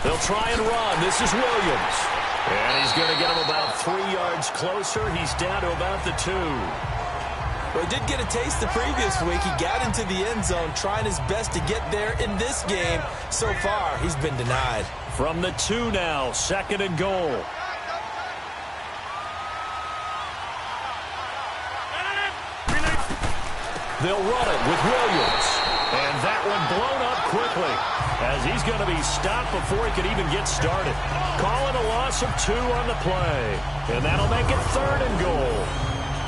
They'll try and run. This is Williams. And he's going to get him about 3 yards closer. He's down to about the 2. Well, he did get a taste the previous week. He got into the end zone trying his best to get there in this game. So far, he's been denied. From the 2 now, 2nd and goal. They'll run it with Williams. And that one blown up quickly as he's going to be stopped before he could even get started. Calling a loss of 2 on the play. And that'll make it 3rd and goal.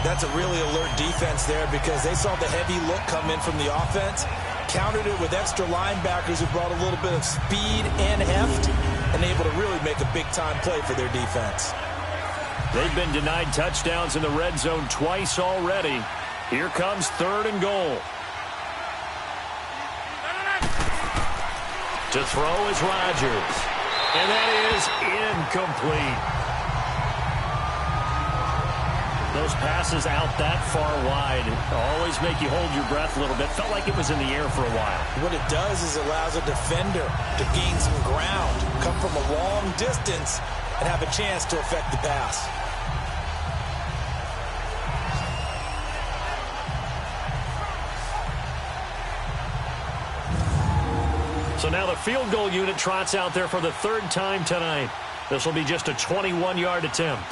That's a really alert defense there because they saw the heavy look come in from the offense, countered it with extra linebackers who brought a little bit of speed and heft, and able to really make a big-time play for their defense. They've been denied touchdowns in the red zone twice already. Here comes 3rd and goal. To throw is Rodgers. And that is incomplete. Those passes out that far wide always make you hold your breath a little bit. Felt like it was in the air for a while. What it does is it allows a defender to gain some ground, come from a long distance, and have a chance to affect the pass. So now the field goal unit trots out there for the 3rd time tonight. This will be just a 21-yard attempt.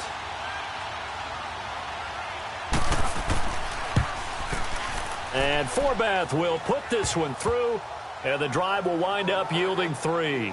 And Forbath will put this one through, and the drive will wind up yielding 3.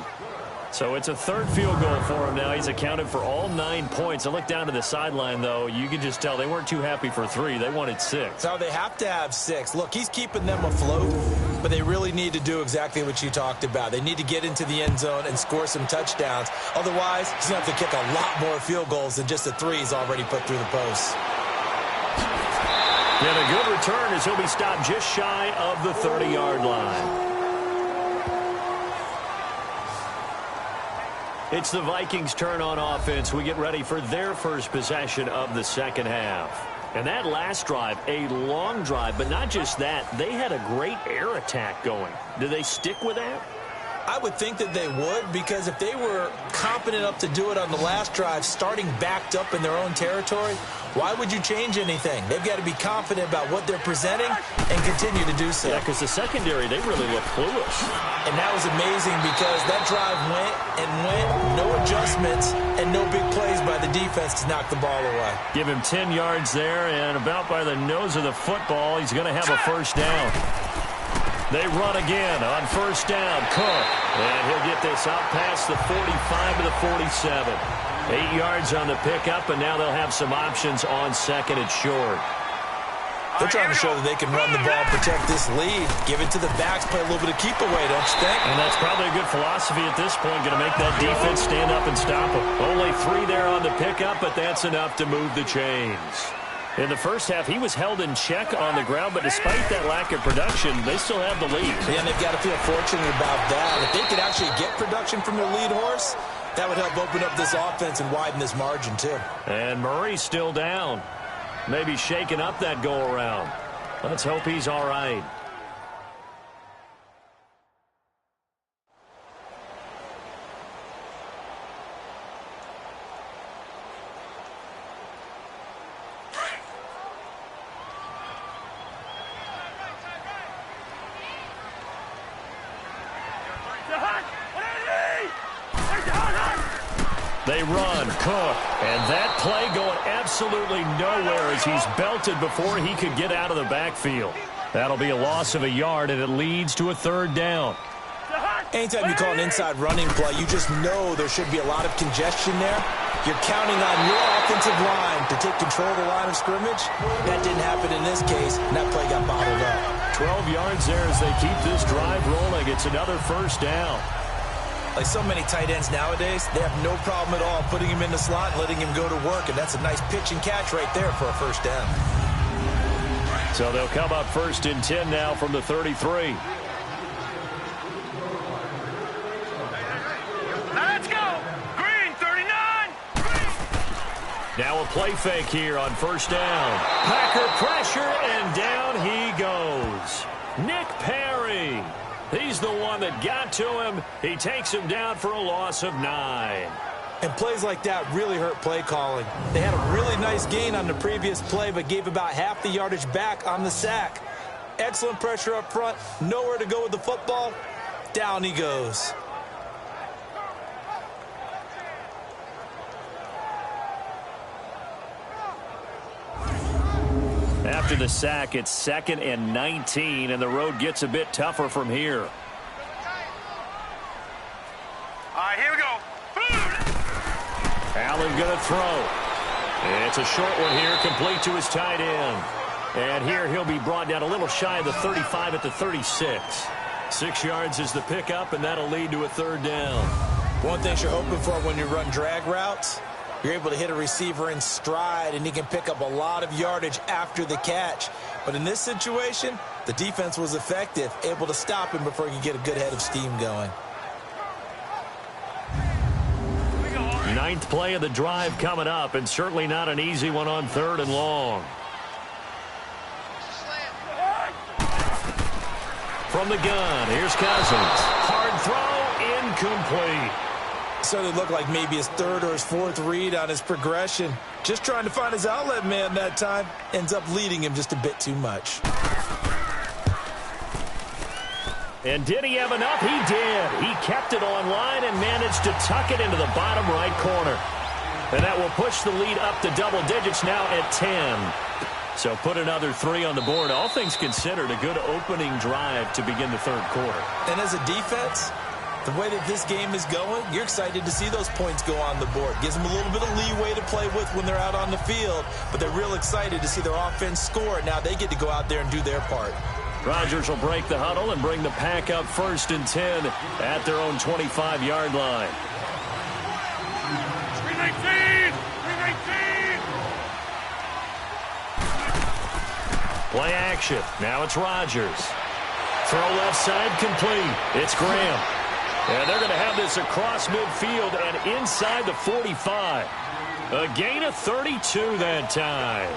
So it's a 3rd field goal for him now. He's accounted for all 9 points. I look down to the sideline, though. You can just tell they weren't too happy for 3. They wanted 6. So they have to have 6. Look, he's keeping them afloat, but they really need to do exactly what you talked about. They need to get into the end zone and score some touchdowns. Otherwise, he's going to have to kick a lot more field goals than just the 3 he's already put through the posts. And a good return as he'll be stopped just shy of the 30-yard line. It's the Vikings' turn on offense. We get ready for their first possession of the 2nd half. And that last drive, a long drive, but not just that. They had a great air attack going. Do they stick with that? I would think that they would, because if they were competent enough to do it on the last drive, starting backed up in their own territory, why would you change anything? They've got to be confident about what they're presenting and continue to do so. Yeah, because the secondary, they really look clueless. And that was amazing because that drive went and went, no adjustments, and no big plays by the defense to knock the ball away. Give him 10 yards there, and about by the nose of the football, he's going to have a first down. They run again on first down. Cook. And he'll get this out past the 45 to the 47. 8 yards on the pickup, and now they'll have some options on 2nd and short. They're trying to show that they can run the ball, protect this lead, give it to the backs, play a little bit of keep away, don't you think? And that's probably a good philosophy at this point, going to make that defense stand up and stop them. Only 3 there on the pickup, but that's enough to move the chains. In the first half, he was held in check on the ground, but despite that lack of production, they still have the lead. Yeah, and they've got to feel fortunate about that. If they could actually get production from their lead horse, that would help open up this offense and widen this margin, too. And Murray's still down. Maybe shaking up that go-around. Let's hope he's all right. They run, Cook, and that play going absolutely nowhere as he's belted before he could get out of the backfield. That'll be a loss of a yard, and it leads to a third down. Anytime you call an inside running play, you just know there should be a lot of congestion there. You're counting on your offensive line to take control of the line of scrimmage. That didn't happen in this case, and that play got bottled up. 12 yards there as they keep this drive rolling. It's another first down. Like so many tight ends nowadays, they have no problem at all putting him in the slot and letting him go to work, and that's a nice pitch and catch right there for a first down. So they'll come up first and 10 now from the 33. Let's go! Green, 39! Now a play fake here on first down. Packer pressure, and down he goes. Nick Perry. He's the one that got to him. He takes him down for a loss of 9. And plays like that really hurt play calling. They had a really nice gain on the previous play, but gave about half the yardage back on the sack. Excellent pressure up front. Nowhere to go with the football. Down he goes. After the sack, it's 2nd and 19, and the road gets a bit tougher from here. All right, here we go. Allen going to throw. It's a short one here, complete to his tight end. And here he'll be brought down a little shy of the 35 at the 36. 6 yards is the pickup, and that'll lead to a third down. One thing you're hoping for when you run drag routes, you're able to hit a receiver in stride, and he can pick up a lot of yardage after the catch. But in this situation, the defense was effective, able to stop him before he could get a good head of steam going. 9th play of the drive coming up, and certainly not an easy one on 3rd and long. From the gun, here's Cousins. Hard throw, incomplete. Certainly looked like maybe his 3rd or his 4th read on his progression. Just trying to find his outlet man that time. Ends up leading him just a bit too much. And did he have enough? He did. He kept it on line and managed to tuck it into the bottom right corner. And that will push the lead up to double digits now at 10. So put another 3 on the board. All things considered, a good opening drive to begin the 3rd quarter. And as a defense, the way that this game is going, you're excited to see those points go on the board. Gives them a little bit of leeway to play with when they're out on the field, but they're real excited to see their offense score. Now they get to go out there and do their part. Rodgers will break the huddle and bring the pack up 1st and 10 at their own 25-yard line. 319! 319! Play action. Now it's Rodgers. Throw left side complete. It's Graham. And they're going to have this across midfield and inside the 45. A gain of 32 that time.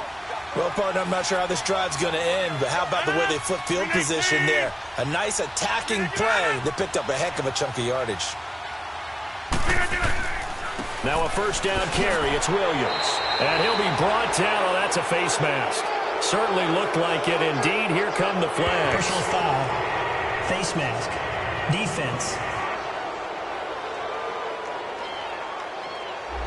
Well, partner, I'm not sure how this drive's going to end, but how about the way they flip field position there? A nice attacking play that picked up a heck of a chunk of yardage. Now a first down carry. It's Williams. And he'll be brought down. Oh, that's a face mask. Certainly looked like it. Indeed, here come the flags. Personal foul. Face mask. Defense.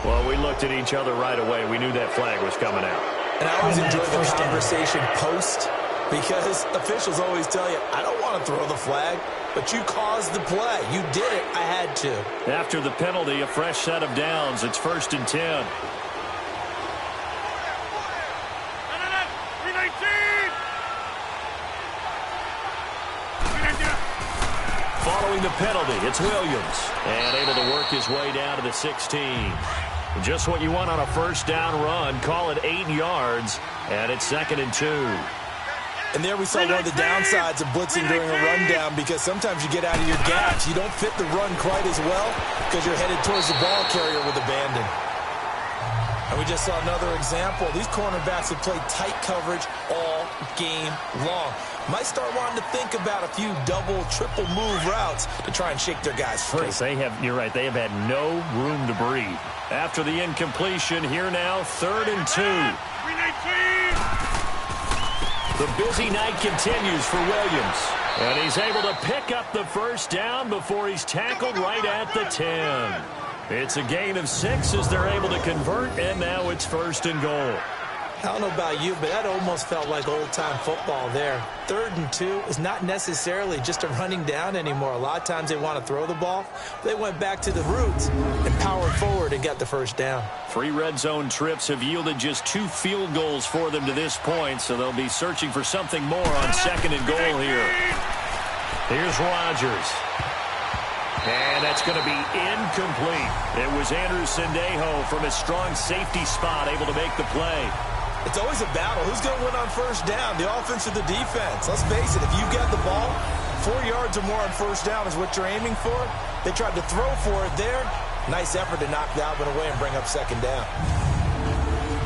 Well, we looked at each other right away. We knew that flag was coming out. And I always enjoy the conversation post, because officials always tell you, I don't want to throw the flag, but you caused the play. You did it. I had to. After the penalty, a fresh set of downs. It's 1st and 10. 319! Following the penalty, it's Williams. And able to work his way down to the 16. Just what you want on a first down run. Call it 8 yards. And it's 2nd and 2. And there we saw one of the downsides of blitzing during a rundown, because sometimes you get out of your gaps. You don't fit the run quite as well because you're headed towards the ball carrier with abandon. And we just saw another example. These cornerbacks have played tight coverage all game long. Might start wanting to think about a few double, triple move routes to try and shake their guys free. You're right, they have had no room to breathe. After the incompletion, here now, 3rd and 2. The busy night continues for Williams. And he's able to pick up the first down before he's tackled right at the 10. It's a gain of 6 as they're able to convert, and now it's 1st and goal. I don't know about you, but that almost felt like old-time football there. 3rd and 2 is not necessarily just a running down anymore. A lot of times they want to throw the ball. They went back to the roots and powered forward and got the first down. 3 red zone trips have yielded just 2 field goals for them to this point, so they'll be searching for something more on 2nd and goal here. Here's Rodgers. And that's going to be incomplete. It was Andrew Sendejo from his strong safety spot able to make the play. It's always a battle. Who's going to win on first down, the offense or the defense? Let's face it, if you've got the ball, 4 yards or more on first down is what you're aiming for. They tried to throw for it there. Nice effort to knock that one away and bring up 2nd down.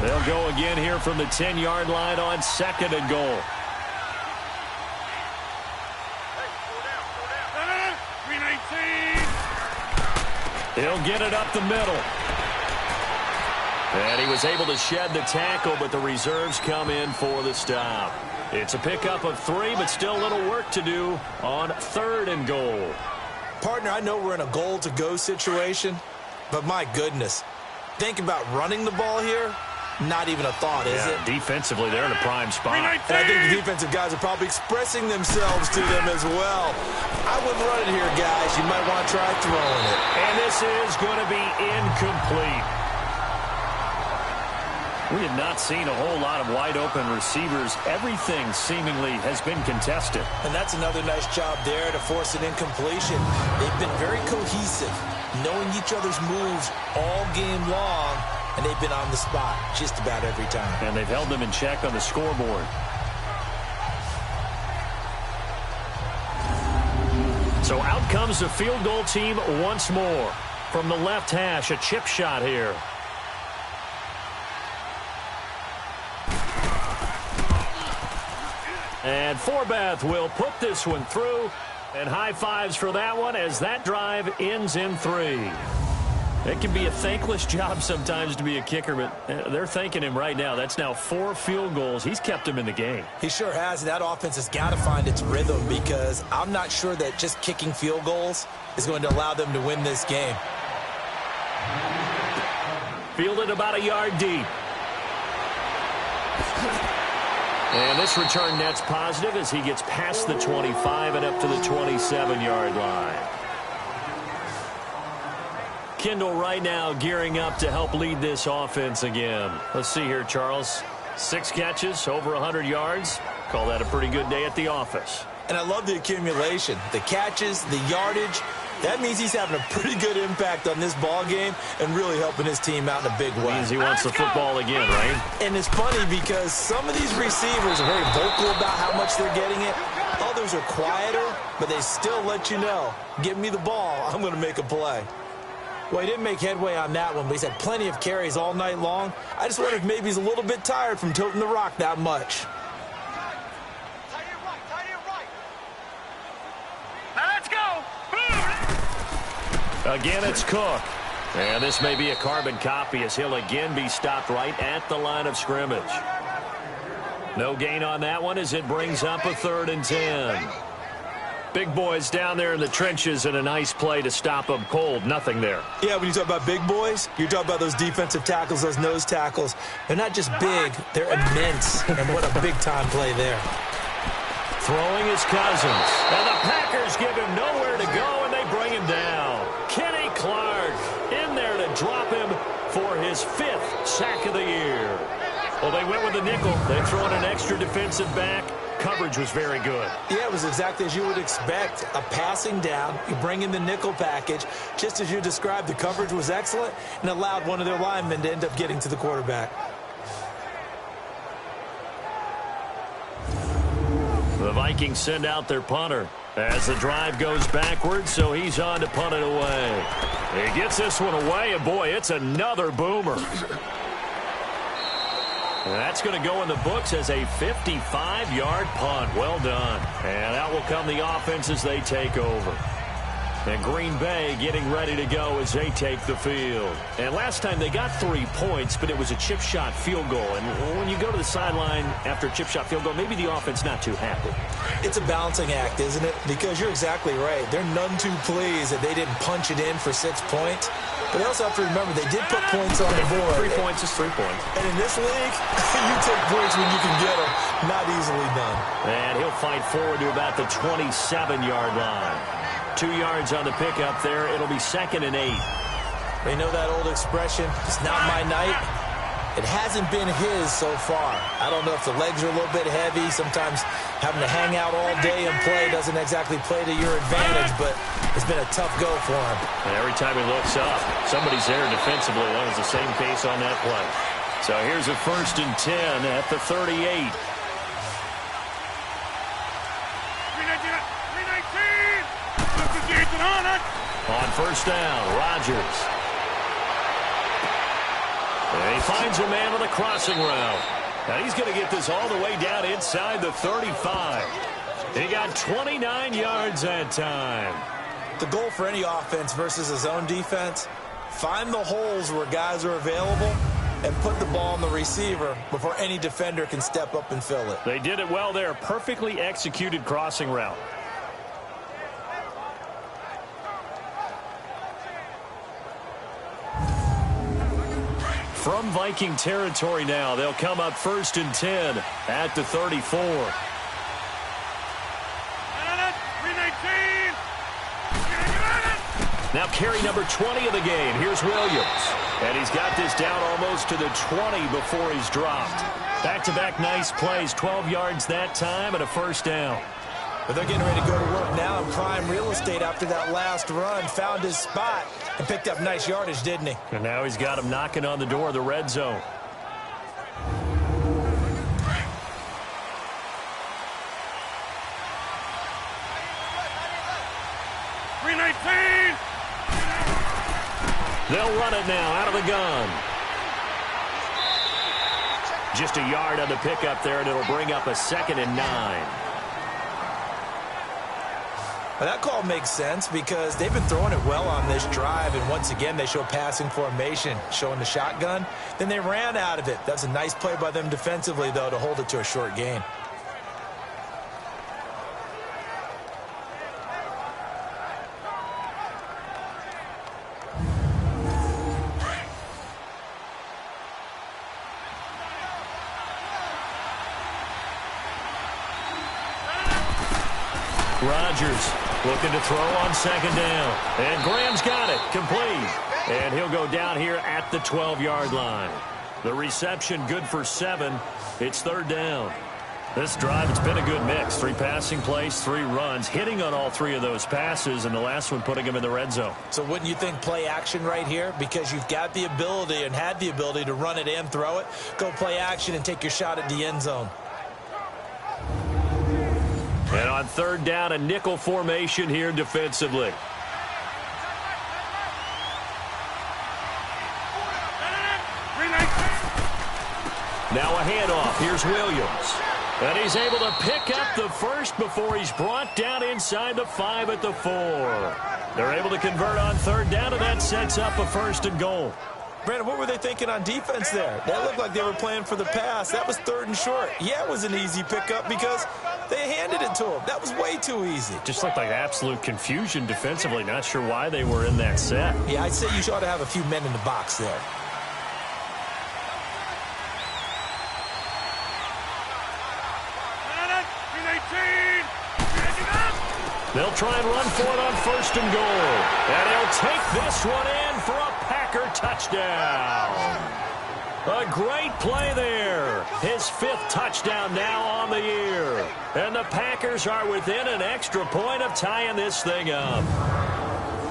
They'll go again here from the 10-yard line on 2nd and goal. He'll get it up the middle. And he was able to shed the tackle, but the reserves come in for the stop. It's a pickup of 3, but still a little work to do on 3rd and goal. Partner, I know we're in a goal-to-go situation, but my goodness, think about running the ball here. Not even a thought, is it? Defensively, they're in a prime spot. And I think the defensive guys are probably expressing themselves to them as well. I wouldn't run it here, guys. You might want to try throwing it. And this is going to be incomplete. We have not seen a whole lot of wide-open receivers. Everything seemingly has been contested. And that's another nice job there to force an incompletion. They've been very cohesive, knowing each other's moves all game long, and they've been on the spot just about every time. And they've held them in check on the scoreboard. So out comes the field goal team once more. From the left hash, a chip shot here. And Forbath will put this one through. And high fives for that one as that drive ends in 3. It can be a thankless job sometimes to be a kicker, but they're thanking him right now. That's now 4 field goals. He's kept them in the game. He sure has, and that offense has got to find its rhythm because I'm not sure that just kicking field goals is going to allow them to win this game. Fielded about a yard deep. And this return net's positive as he gets past the 25 and up to the 27-yard line. Kendall right now gearing up to help lead this offense again. Let's see here, Charles. 6 catches, over 100 yards. Call that a pretty good day at the office. And I love the accumulation. The catches, the yardage. That means he's having a pretty good impact on this ball game and really helping his team out in a big way. Means he wants the football again, right? And it's funny because some of these receivers are very vocal about how much they're getting it. Others are quieter, but they still let you know, give me the ball, I'm going to make a play. Well, he didn't make headway on that one, but he's had plenty of carries all night long. I just wonder if maybe he's a little bit tired from toting the rock that much. Again, it's Cook. And this may be a carbon copy as he'll again be stopped right at the line of scrimmage. No gain on that one as it brings up a 3rd and 10. Big boys down there in the trenches and a nice play to stop them cold. Nothing there. Yeah, when you talk about big boys, you're talking about those defensive tackles, those nose tackles. They're not just big, they're immense. And what a big-time play there. Throwing is Cousins. And the Packers give him nowhere to go, and they bring him down. Kenny Clark in there to drop him for his 5th sack of the year. Well, they went with the nickel. They throw in an extra defensive back. Coverage was very good. Yeah, it was exactly as you would expect. A passing down, you bring in the nickel package. Just as you described, the coverage was excellent and allowed one of their linemen to end up getting to the quarterback. The Vikings send out their punter as the drive goes backwards, so he's on to punt it away. He gets this one away, and boy, it's another boomer. And that's going to go in the books as a 55-yard punt. Well done. And out will come the offense as they take over. And Green Bay getting ready to go as they take the field. And last time they got 3 points, but it was a chip shot field goal. And when you go to the sideline after a chip shot field goal, maybe the offense not too happy. It's a balancing act, isn't it? Because you're exactly right. They're none too pleased that they didn't punch it in for 6 points. But they also have to remember they did put points on the board. 3 points is 3 points. And in this league, you take points when you can get them. Not easily done. And he'll fight forward to about the 27-yard line. 2 yards on the pickup there. It'll be 2nd and 8. They know that old expression, it's not my night. It hasn't been his so far. I don't know if the legs are a little bit heavy. Sometimes having to hang out all day and play doesn't exactly play to your advantage, but it's been a tough go for him. And every time he looks up, somebody's there defensively. That was the same case on that play. So here's a 1st and 10 at the 38. On 1st down, Rodgers. And he finds a man on the crossing route. Now he's going to get this all the way down inside the 35. He got 29 yards that time. The goal for any offense versus his own defense, find the holes where guys are available and put the ball on the receiver before any defender can step up and fill it. They did it well there. Perfectly executed crossing route. From Viking territory now, they'll come up 1st and 10 at the 34. Now carry number 20 of the game. Here's Williams. And he's got this down almost to the 20 before he's dropped. Back-to-back nice plays, 12 yards that time and a 1st down. But they're getting ready to go to work now in prime real estate after that last run. Found his spot and picked up nice yardage, didn't he? And now he's got him knocking on the door of the red zone. They'll run it now out of the gun. Just a yard on the pickup there, and it'll bring up a 2nd and 9. Well, that call makes sense because they've been throwing it well on this drive, and once again they show passing formation, showing the shotgun. Then they ran out of it. That's a nice play by them defensively, though, to hold it to a short gain. Rodgers looking to throw on 2nd down. And Graham's got it. Complete. And he'll go down here at the 12-yard line. The reception good for 7. It's 3rd down. This drive, it's been a good mix. 3 passing plays, 3 runs, hitting on all 3 of those passes, and the last one putting him in the red zone. So wouldn't you think play action right here? Because you've got the ability and had the ability to run it and throw it. Go play action and take your shot at the end zone. And on 3rd down, a nickel formation here defensively. Now a handoff. Here's Williams. And he's able to pick up the 1st before he's brought down inside the 5 at the 4. They're able to convert on 3rd down, and that sets up a 1st and goal. Brandon, what were they thinking on defense there? That looked like they were playing for the pass. That was 3rd and short. Yeah, it was an easy pickup because they handed it to him. That was way too easy. Just looked like absolute confusion defensively. Not sure why they were in that set. Yeah, I'd say you ought to have a few men in the box there. They'll try and run for it on 1st and goal. And he'll take this one in for a Packer touchdown. A great play there. His 5th touchdown now on the year. And the Packers are within an extra point of tying this thing up.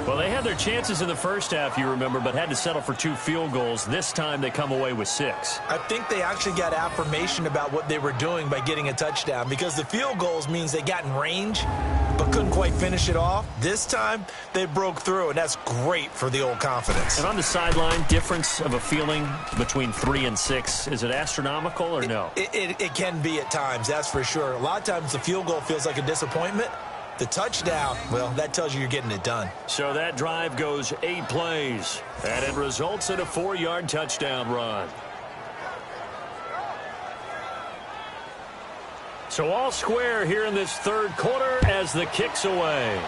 Well, they had their chances in the first half, you remember, but had to settle for 2 field goals. This time they come away with 6. I think they actually got affirmation about what they were doing by getting a touchdown because the field goals means they got in range. but couldn't quite finish it off. This time, they broke through, and that's great for the old confidence. And on the sideline, difference of a feeling between 3 and 6, is it astronomical or no? It can be at times, that's for sure. A lot of times the field goal feels like a disappointment. The touchdown, well, that tells you you're getting it done. So that drive goes 8 plays, and it results in a 4-yard touchdown run. So all square here in this third quarter as the kick's away.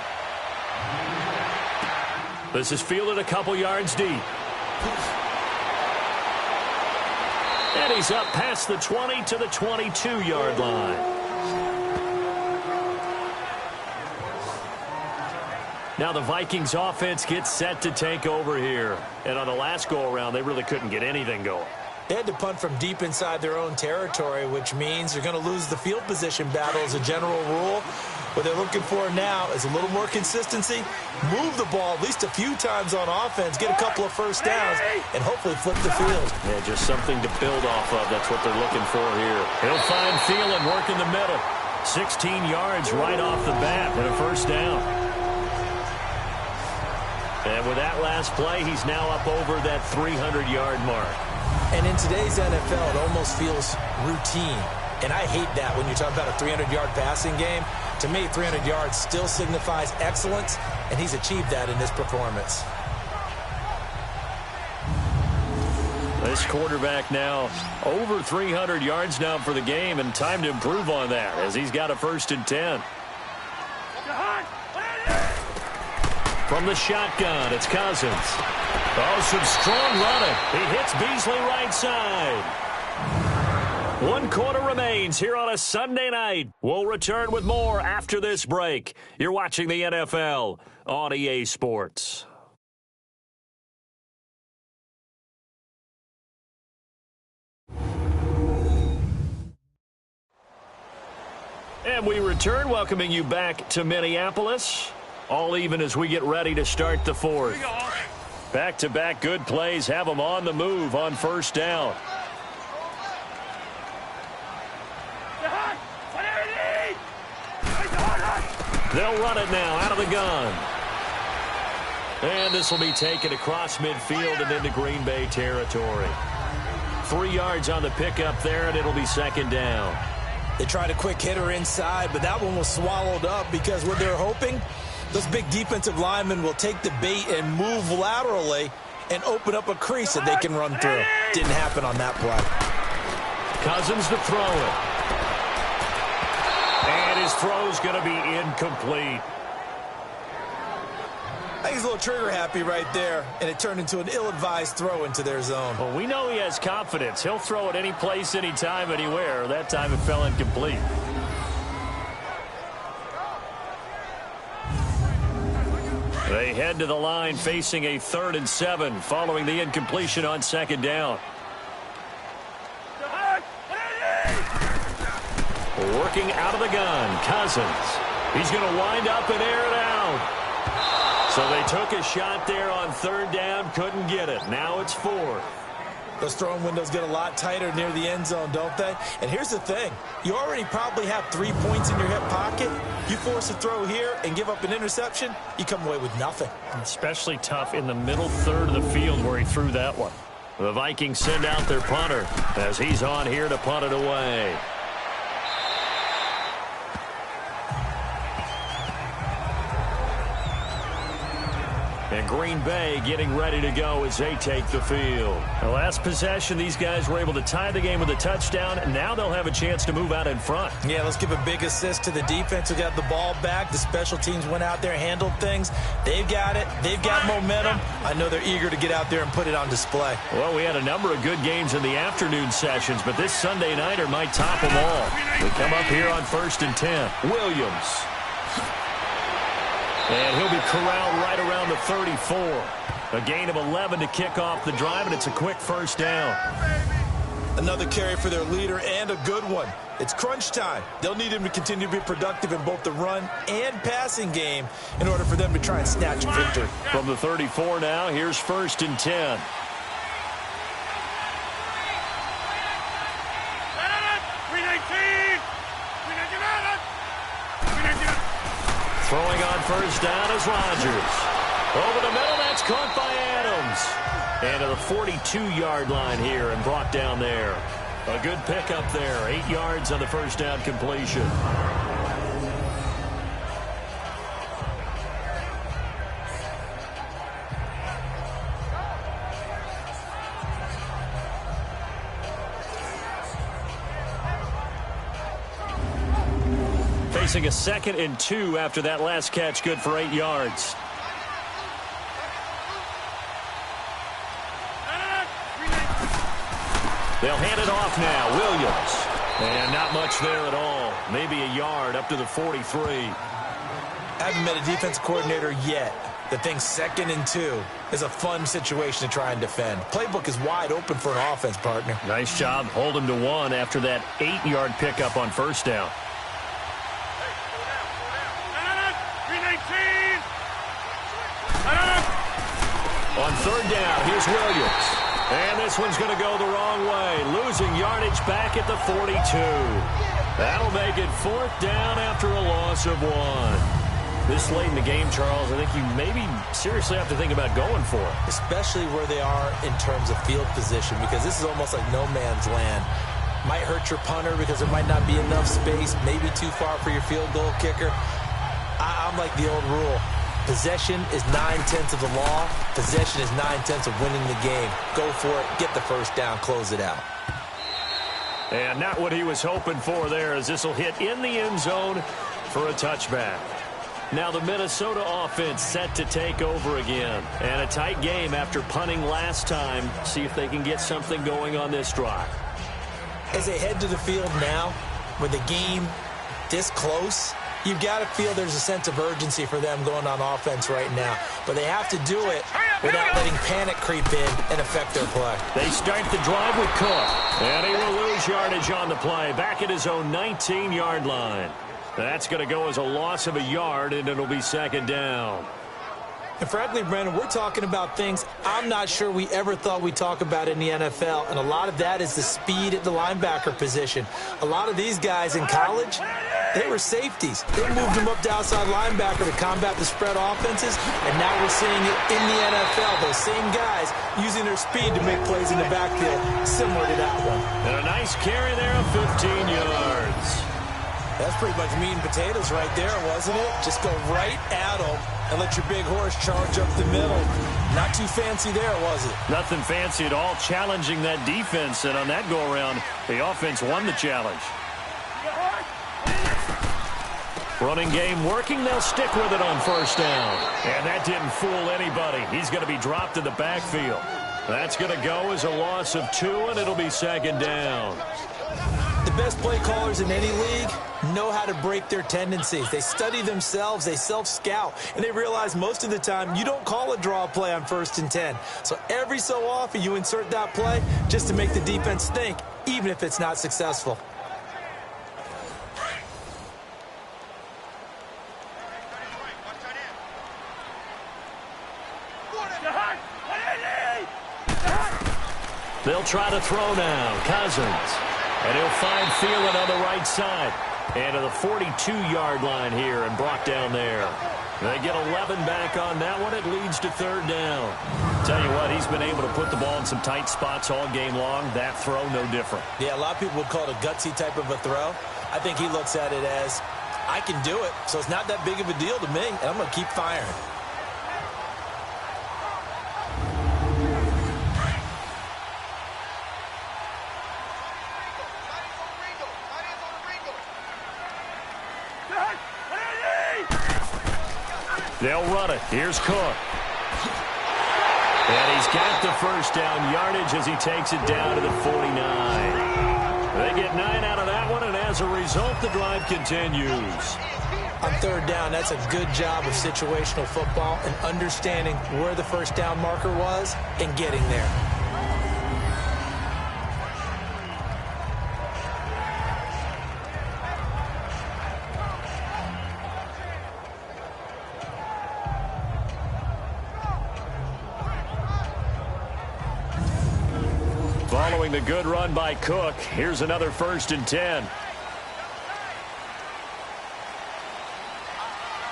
This is fielded a couple yards deep. And he's up past the 20 to the 22-yard line. Now the Vikings offense gets set to take over here. And on the last go-around, they really couldn't get anything going. They had to punt from deep inside their own territory, which means they're going to lose the field position battle as a general rule. What they're looking for now is a little more consistency, move the ball at least a few times on offense, get a couple of first downs, and hopefully flip the field. Yeah, just something to build off of. That's what they're looking for here. He'll find Thielen work in the middle. 16 yards right off the bat and a first down. And with that last play, he's now up over that 300-yard mark. And in today's NFL, it almost feels routine. And I hate that when you're talking about a 300-yard passing game. To me, 300 yards still signifies excellence, and he's achieved that in this performance. This quarterback now over 300 yards now for the game, and time to improve on that as he's got a 1st and 10. From the shotgun, it's Cousins. Oh, some strong running. He hits Beasley right side. 1 quarter remains here on a Sunday night. We'll return with more after this break. You're watching the NFL on EA Sports. And we return, welcoming you back to Minneapolis. All even as we get ready to start the 4th. Back-to-back good plays have them on the move on 1st down. They'll run it now out of the gun. And this will be taken across midfield and into Green Bay territory. 3 yards on the pickup there, and it'll be 2nd down. They tried a quick hitter inside, but that one was swallowed up because what they're hoping, those big defensive linemen will take the bait and move laterally and open up a crease that they can run through. Didn't happen on that play. Cousins to throw it. And his throw's going to be incomplete. I think he's a little trigger happy right there, and it turned into an ill-advised throw into their zone. Well, we know he has confidence. He'll throw it any place, anytime, anywhere. That time it fell incomplete. They head to the line facing a 3rd and 7 following the incompletion on 2nd down. Working out of the gun, Cousins. He's going to wind up and air it out. So they took a shot there on 3rd down, couldn't get it. Now it's 4th. Those throwing windows get a lot tighter near the end zone, don't they? And here's the thing. You already probably have 3 points in your hip pocket. You force a throw here and give up an interception, you come away with nothing. Especially tough in the middle third of the field where he threw that one. The Vikings send out their punter as he's on here to punt it away. And Green Bay getting ready to go as they take the field. The last possession, these guys were able to tie the game with a touchdown, and now they'll have a chance to move out in front. Yeah, let's give a big assist to the defense who got the ball back. The special teams went out there, handled things. They've got it. They've got momentum. I know they're eager to get out there and put it on display. Well, we had a number of good games in the afternoon sessions, but this Sunday nighter might top them all. We come up here on 1st and 10. Williams. And he'll be corralled right around the 34. A gain of 11 to kick off the drive, and it's a quick 1st down. Another carry for their leader and a good one. It's crunch time. They'll need him to continue to be productive in both the run and passing game in order for them to try and snatch a victory. From the 34 now, here's 1st and 10. Throwing on first down is Rodgers. Over the middle, that's caught by Adams. And to the 42-yard line here and brought down there. A good pickup there. 8 yards on the first down completion. Facing a 2nd and 2 after that last catch, good for 8 yards. They'll hand it off now. Williams. And not much there at all. Maybe a yard up to the 43. Haven't met a defense coordinator yet that thinks 2nd and 2 is a fun situation to try and defend. Playbook is wide open for an offense, partner. Nice job holding to 1 after that 8-yard pickup on first down. On third down, here's Williams. And this one's going to go the wrong way. Losing yardage back at the 42. That'll make it 4th down after a loss of 1. This late in the game, Charles, I think you maybe seriously have to think about going for it. Especially where they are in terms of field position, because this is almost like no man's land. Might hurt your punter because there might not be enough space, maybe too far for your field goal kicker. I'm like the old rule. Possession is 9/10 of the law. Possession is 9/10 of winning the game. Go for it. Get the first down. Close it out. And not what he was hoping for there, as this will hit in the end zone for a touchback. Now the Minnesota offense set to take over again. And a tight game after punting last time. See if they can get something going on this drive. As they head to the field now, with the game this close, you've got to feel there's a sense of urgency for them going on offense right now. But they have to do it without letting panic creep in and affect their play. They start the drive with Cook. And he will lose yardage on the play. Back at his own 19-yard line. That's going to go as a loss of a yard, and it'll be 2nd down. And frankly, Brandon, we're talking about things I'm not sure we ever thought we'd talk about in the NFL, and a lot of that is the speed at the linebacker position. A lot of these guys in college, they were safeties. They moved them up to outside linebacker to combat the spread offenses, and now we're seeing it in the NFL. Those same guys using their speed to make plays in the backfield, similar to that one. And a nice carry there of 15 yards. That's pretty much meat and potatoes right there, wasn't it? Just go right at them and let your big horse charge up the middle. Not too fancy there, was it? Nothing fancy at all, challenging that defense. And on that go-around, the offense won the challenge. Running game working. They'll stick with it on first down. And that didn't fool anybody. He's going to be dropped in the backfield. That's going to go as a loss of 2, and it'll be 2nd down. The best play callers in any league know how to break their tendencies. They study themselves, they self-scout, and they realize most of the time you don't call a draw play on 1st and 10. So every so often you insert that play just to make the defense think, even if it's not successful. They'll try to throw now. Cousins. And he'll find Thielen on the right side. And to the 42-yard line here and brought down there. They get 11 back on that one. It leads to 3rd down. Tell you what, he's been able to put the ball in some tight spots all game long. That throw, no different. Yeah, a lot of people would call it a gutsy type of a throw. I think he looks at it as, I can do it, so it's not that big of a deal to me, and I'm going to keep firing. They'll run it. Here's Cook. And he's got the first down yardage as he takes it down to the 49. They get 9 out of that one, and as a result, the drive continues. On 3rd down, that's a good job of situational football and understanding where the first down marker was and getting there. Following the good run by Cook, here's another 1st and 10.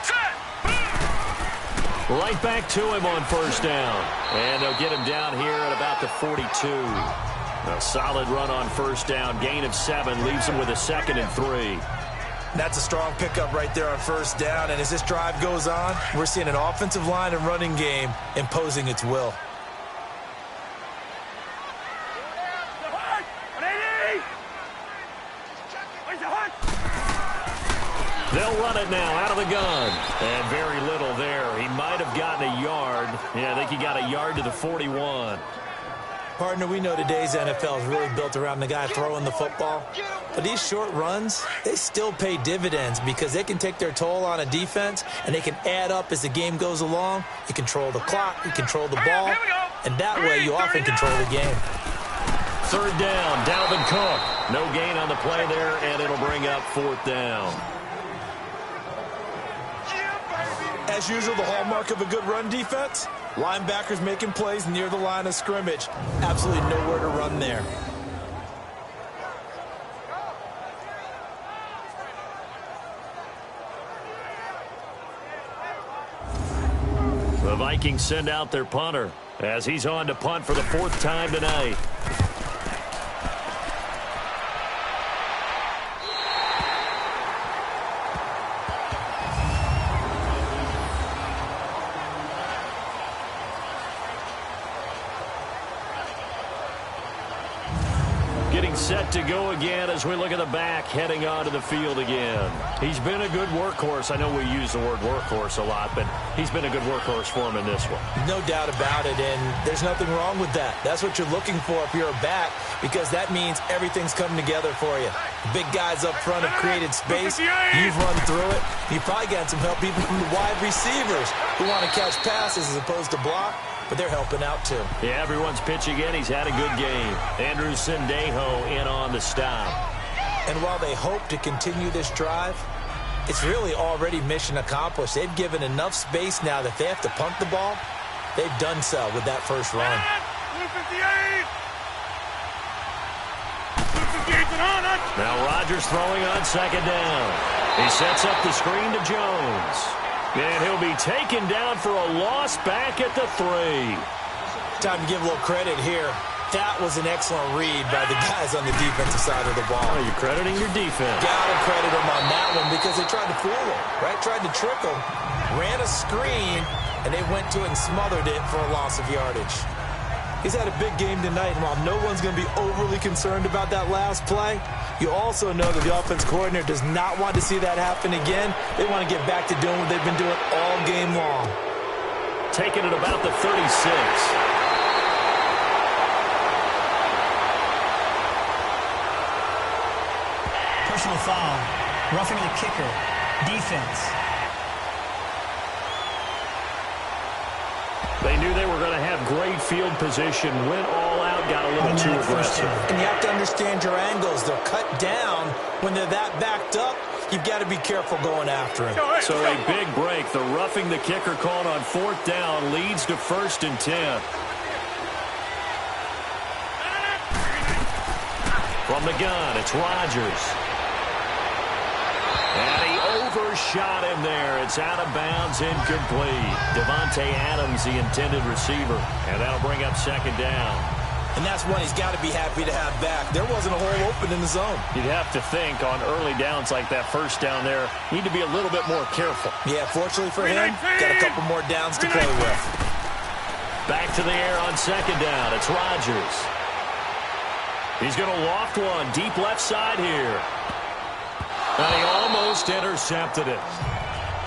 Set! Right back to him on first down. And they'll get him down here at about the 42. A solid run on first down. Gain of 7 leaves him with a 2nd and 3. That's a strong pickup right there on first down. And as this drive goes on, we're seeing an offensive line and running game imposing its will. They'll run it now out of the gun. And very little there. He might have gotten a yard. Yeah, I think he got a yard to the 41. Partner, we know today's NFL is really built around the guy throwing the football. But these short runs, they still pay dividends because they can take their toll on a defense and they can add up as the game goes along. You control the clock, you control the ball, and that way you often control the game. Third down, Dalvin Cook. No gain on the play there, and it'll bring up 4th down. As usual, the hallmark of a good run defense, linebackers making plays near the line of scrimmage. Absolutely nowhere to run there. The Vikings send out their punter as he's on to punt for the 4th time tonight. Set to go again as we look at the back heading onto the field again. He's been a good workhorse. I know we use the word workhorse a lot, but he's been a good workhorse for him in this one. No doubt about it, and there's nothing wrong with that. That's what you're looking for if you're a back, because that means everything's coming together for you. The big guys up front have created space. You've run through it. You've probably gotten some help even from the wide receivers who want to catch passes as opposed to block. But they're helping out, too. Yeah, everyone's pitching in. He's had a good game. Andrew Sendejo in on the stop. And while they hope to continue this drive, it's really already mission accomplished. They've given enough space now that if they have to punt the ball, they've done so with that first run. Now Rodgers throwing on 2nd down. He sets up the screen to Jones. And he'll be taken down for a loss back at the 3. Time to give a little credit here. That was an excellent read by the guys on the defensive side of the ball. Oh, you're crediting your defense. Got to credit them on that one because they tried to fool him, right? Tried to trick him, ran a screen, and they went to it and smothered it for a loss of yardage. He's had a big game tonight, and while no one's going to be overly concerned about that last play, you also know that the offense coordinator does not want to see that happen again. They want to get back to doing what they've been doing all game long. Taking it about the 36. Personal foul. Roughing the kicker. Defense. They knew they were going to have great field position, went all out, got a little too aggressive. And you have to understand your angles. They're cut down. When they're that backed up, you've got to be careful going after him. So a big break. The roughing the kicker called on 4th down leads to 1st and 10. From the gun, it's Rodgers. And he overshot him there. It's out of bounds, incomplete. Devontae Adams, the intended receiver. And that'll bring up 2nd down. And that's one he's got to be happy to have back. There wasn't a hole open in the zone. You'd have to think on early downs like that first down there, need to be a little bit more careful. Yeah, fortunately for him, got a couple more downs to play with. Back to the air on 2nd down. It's Rodgers. He's going to loft one deep left side here. And he almost intercepted it.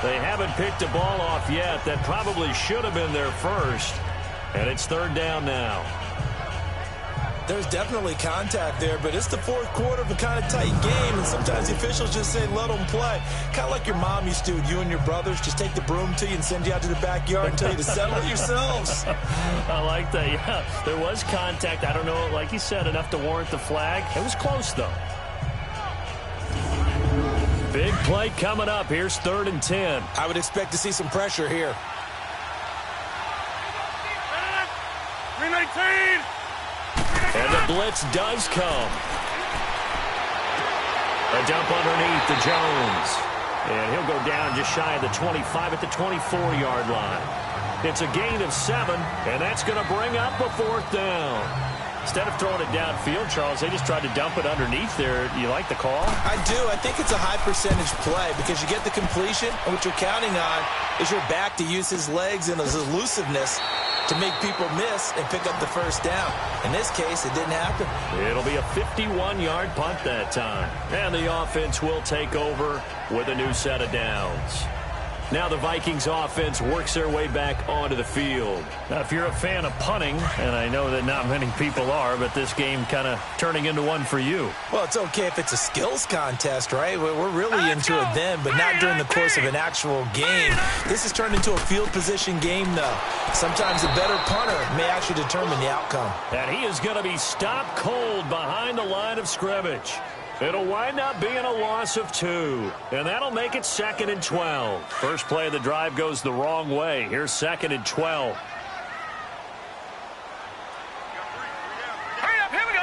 They haven't picked a ball off yet. That probably should have been their first. And it's 3rd down now. There's definitely contact there, but it's the 4th quarter of a kind of tight game, and sometimes the officials just say, let them play. Kind of like your mom used to, you and your brothers, just take the broom to you and send you out to the backyard and tell you to settle it yourselves. I like that, yeah. There was contact. I don't know, like you said, enough to warrant the flag. It was close, though. Big play coming up. Here's 3rd and 10. I would expect to see some pressure here. 319. And the blitz does come. A dump underneath to Jones. And he'll go down just shy of the 25 at the 24-yard line. It's a gain of 7, and that's going to bring up a 4th down. Instead of throwing it downfield, Charles, they just tried to dump it underneath there. You like the call? I do. I think it's a high percentage play because you get the completion, and what you're counting on is your back to use his legs and his elusiveness to make people miss and pick up the first down. In this case, it didn't happen. It'll be a 51-yard punt that time. And the offense will take over with a new set of downs. Now the Vikings offense works their way back onto the field. Now, if you're a fan of punting, and I know that not many people are, but this game kind of turning into one for you. Well, it's okay if it's a skills contest, right? We're really into it then, but not during the course of an actual game. This has turned into a field position game, though. Sometimes a better punter may actually determine the outcome. And he is going to be stopped cold behind the line of scrimmage. It'll wind up being a loss of 2, and that'll make it 2nd and 12. First play of the drive goes the wrong way. Here's 2nd and 12. Hurry up, here we go.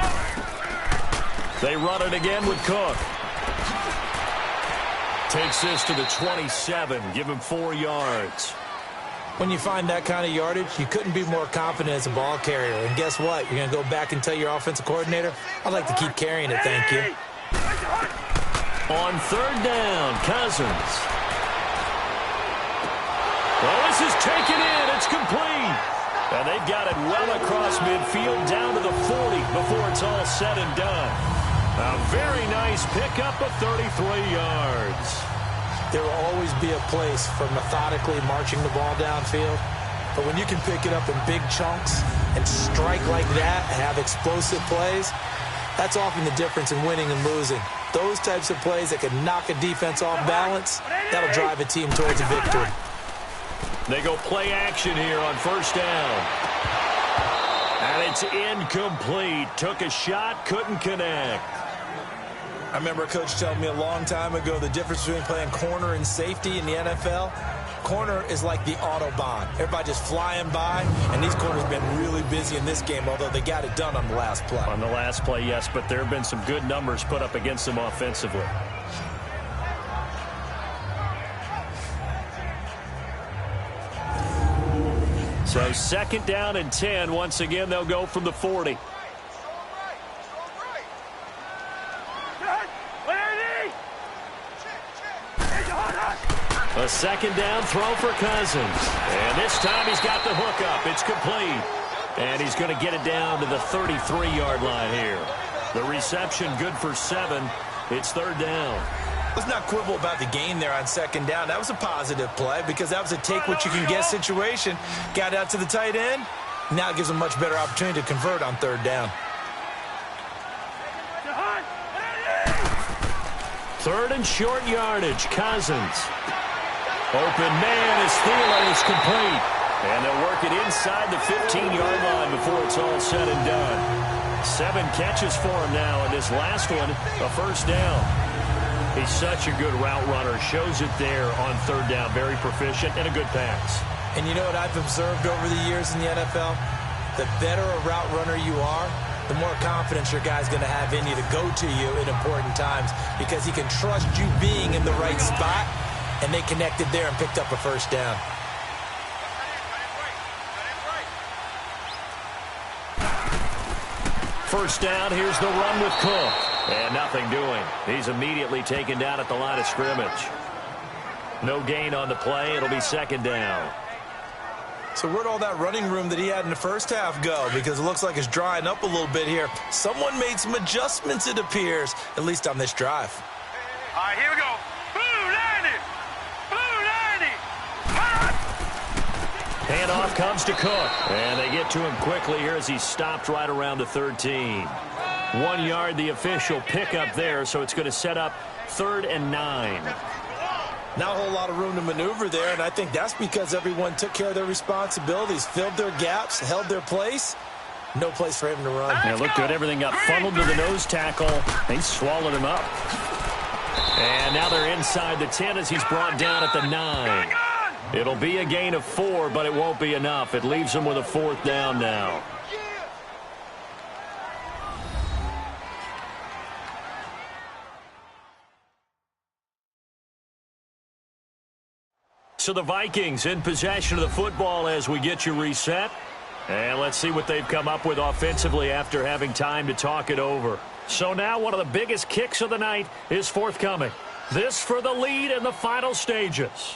They run it again with Cook. Takes this to the 27, give him 4 yards. When you find that kind of yardage, you couldn't be more confident as a ball carrier. And guess what? You're going to go back and tell your offensive coordinator, I'd like to keep carrying it, thank you. On 3rd down, Cousins. Well, this is taken in. It's complete. And they've got it well across midfield down to the 40 before it's all said and done. A very nice pickup of 33 yards. There will always be a place for methodically marching the ball downfield. But when you can pick it up in big chunks and strike like that and have explosive plays, that's often the difference in winning and losing. Those types of plays that can knock a defense off balance, that'll drive a team towards a victory. They go play action here on 1st down. And it's incomplete. Took a shot, couldn't connect. I remember a coach telling me a long time ago the difference between playing corner and safety in the NFL. Corner is like the Autobahn. Everybody just flying by, and these corners have been really busy in this game, although they got it done on the last play. On the last play, yes, but there have been some good numbers put up against them offensively. So 2nd down and 10. Once again, they'll go from the 40. A 2nd down throw for Cousins. And this time he's got the hook up. It's complete. And he's going to get it down to the 33-yard line here. The reception good for 7. It's 3rd down. Let's not quibble about the gain there on 2nd down. That was a positive play because that was a take-what-you-can-get situation. Got out to the tight end. Now it gives them a much better opportunity to convert on 3rd down. 3rd and short yardage. Cousins. Open man is Thielen. It's complete. And they'll work it inside the 15-yard line before it's all said and done. 7 catches for him now, and this last one, a 1st down. He's such a good route runner. Shows it there on 3rd down. Very proficient and a good pass. And you know what I've observed over the years in the NFL? The better a route runner you are, the more confidence your guy's going to have in you to go to you in important times because he can trust you being in the right spot, and they connected there and picked up a 1st down. First down, here's the run with Cook. And nothing doing. He's immediately taken down at the line of scrimmage. No gain on the play. It'll be 2nd down. So where'd all that running room that he had in the first half go? Because it looks like it's drying up a little bit here. Someone made some adjustments, it appears, at least on this drive. All right, here we go. Blue 90. Blue 90. Hot. Handoff comes to Cook. And they get to him quickly here as he's stopped right around the 13. 1 yard, the official pickup there, so it's going to set up 3rd and 9. Not a whole lot of room to maneuver there, and I think that's because everyone took care of their responsibilities, filled their gaps, held their place. No place for him to run. Yeah, looked good. Everything got funneled to the nose tackle. He swallowed him up. And now they're inside the 10 as he's brought down at the 9. It'll be a gain of 4, but it won't be enough. It leaves him with a 4th down now. So the Vikings in possession of the football as we get you reset. And let's see what they've come up with offensively after having time to talk it over. So now one of the biggest kicks of the night is forthcoming. This for the lead in the final stages.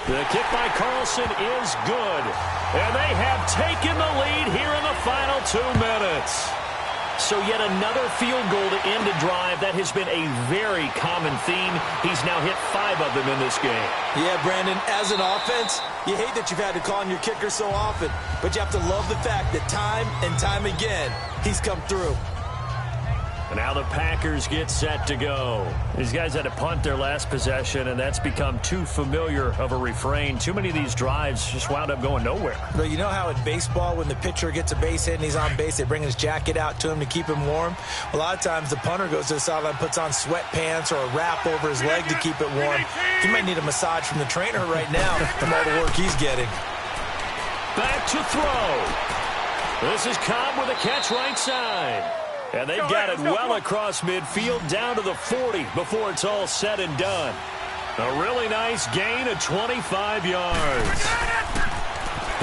The kick by Carlson is good. And they have taken the lead here in the final 2 minutes. So yet another field goal to end a drive. That has been a very common theme. He's now hit 5 of them in this game. Yeah, Brandon, as an offense, you hate that you've had to call on your kicker so often, but you have to love the fact that time and time again, he's come through. And now the Packers get set to go. These guys had to punt their last possession, and that's become too familiar of a refrain. Too many of these drives just wound up going nowhere. But you know how in baseball, when the pitcher gets a base hit and he's on base, they bring his jacket out to him to keep him warm? A lot of times the punter goes to the sideline, puts on sweatpants or a wrap over his leg to keep it warm. He might need a massage from the trainer right now from all the work he's getting. Back to throw. This is Cobb with a catch right side. And they've got it well across midfield down to the 40 before it's all said and done. A really nice gain of 25 yards.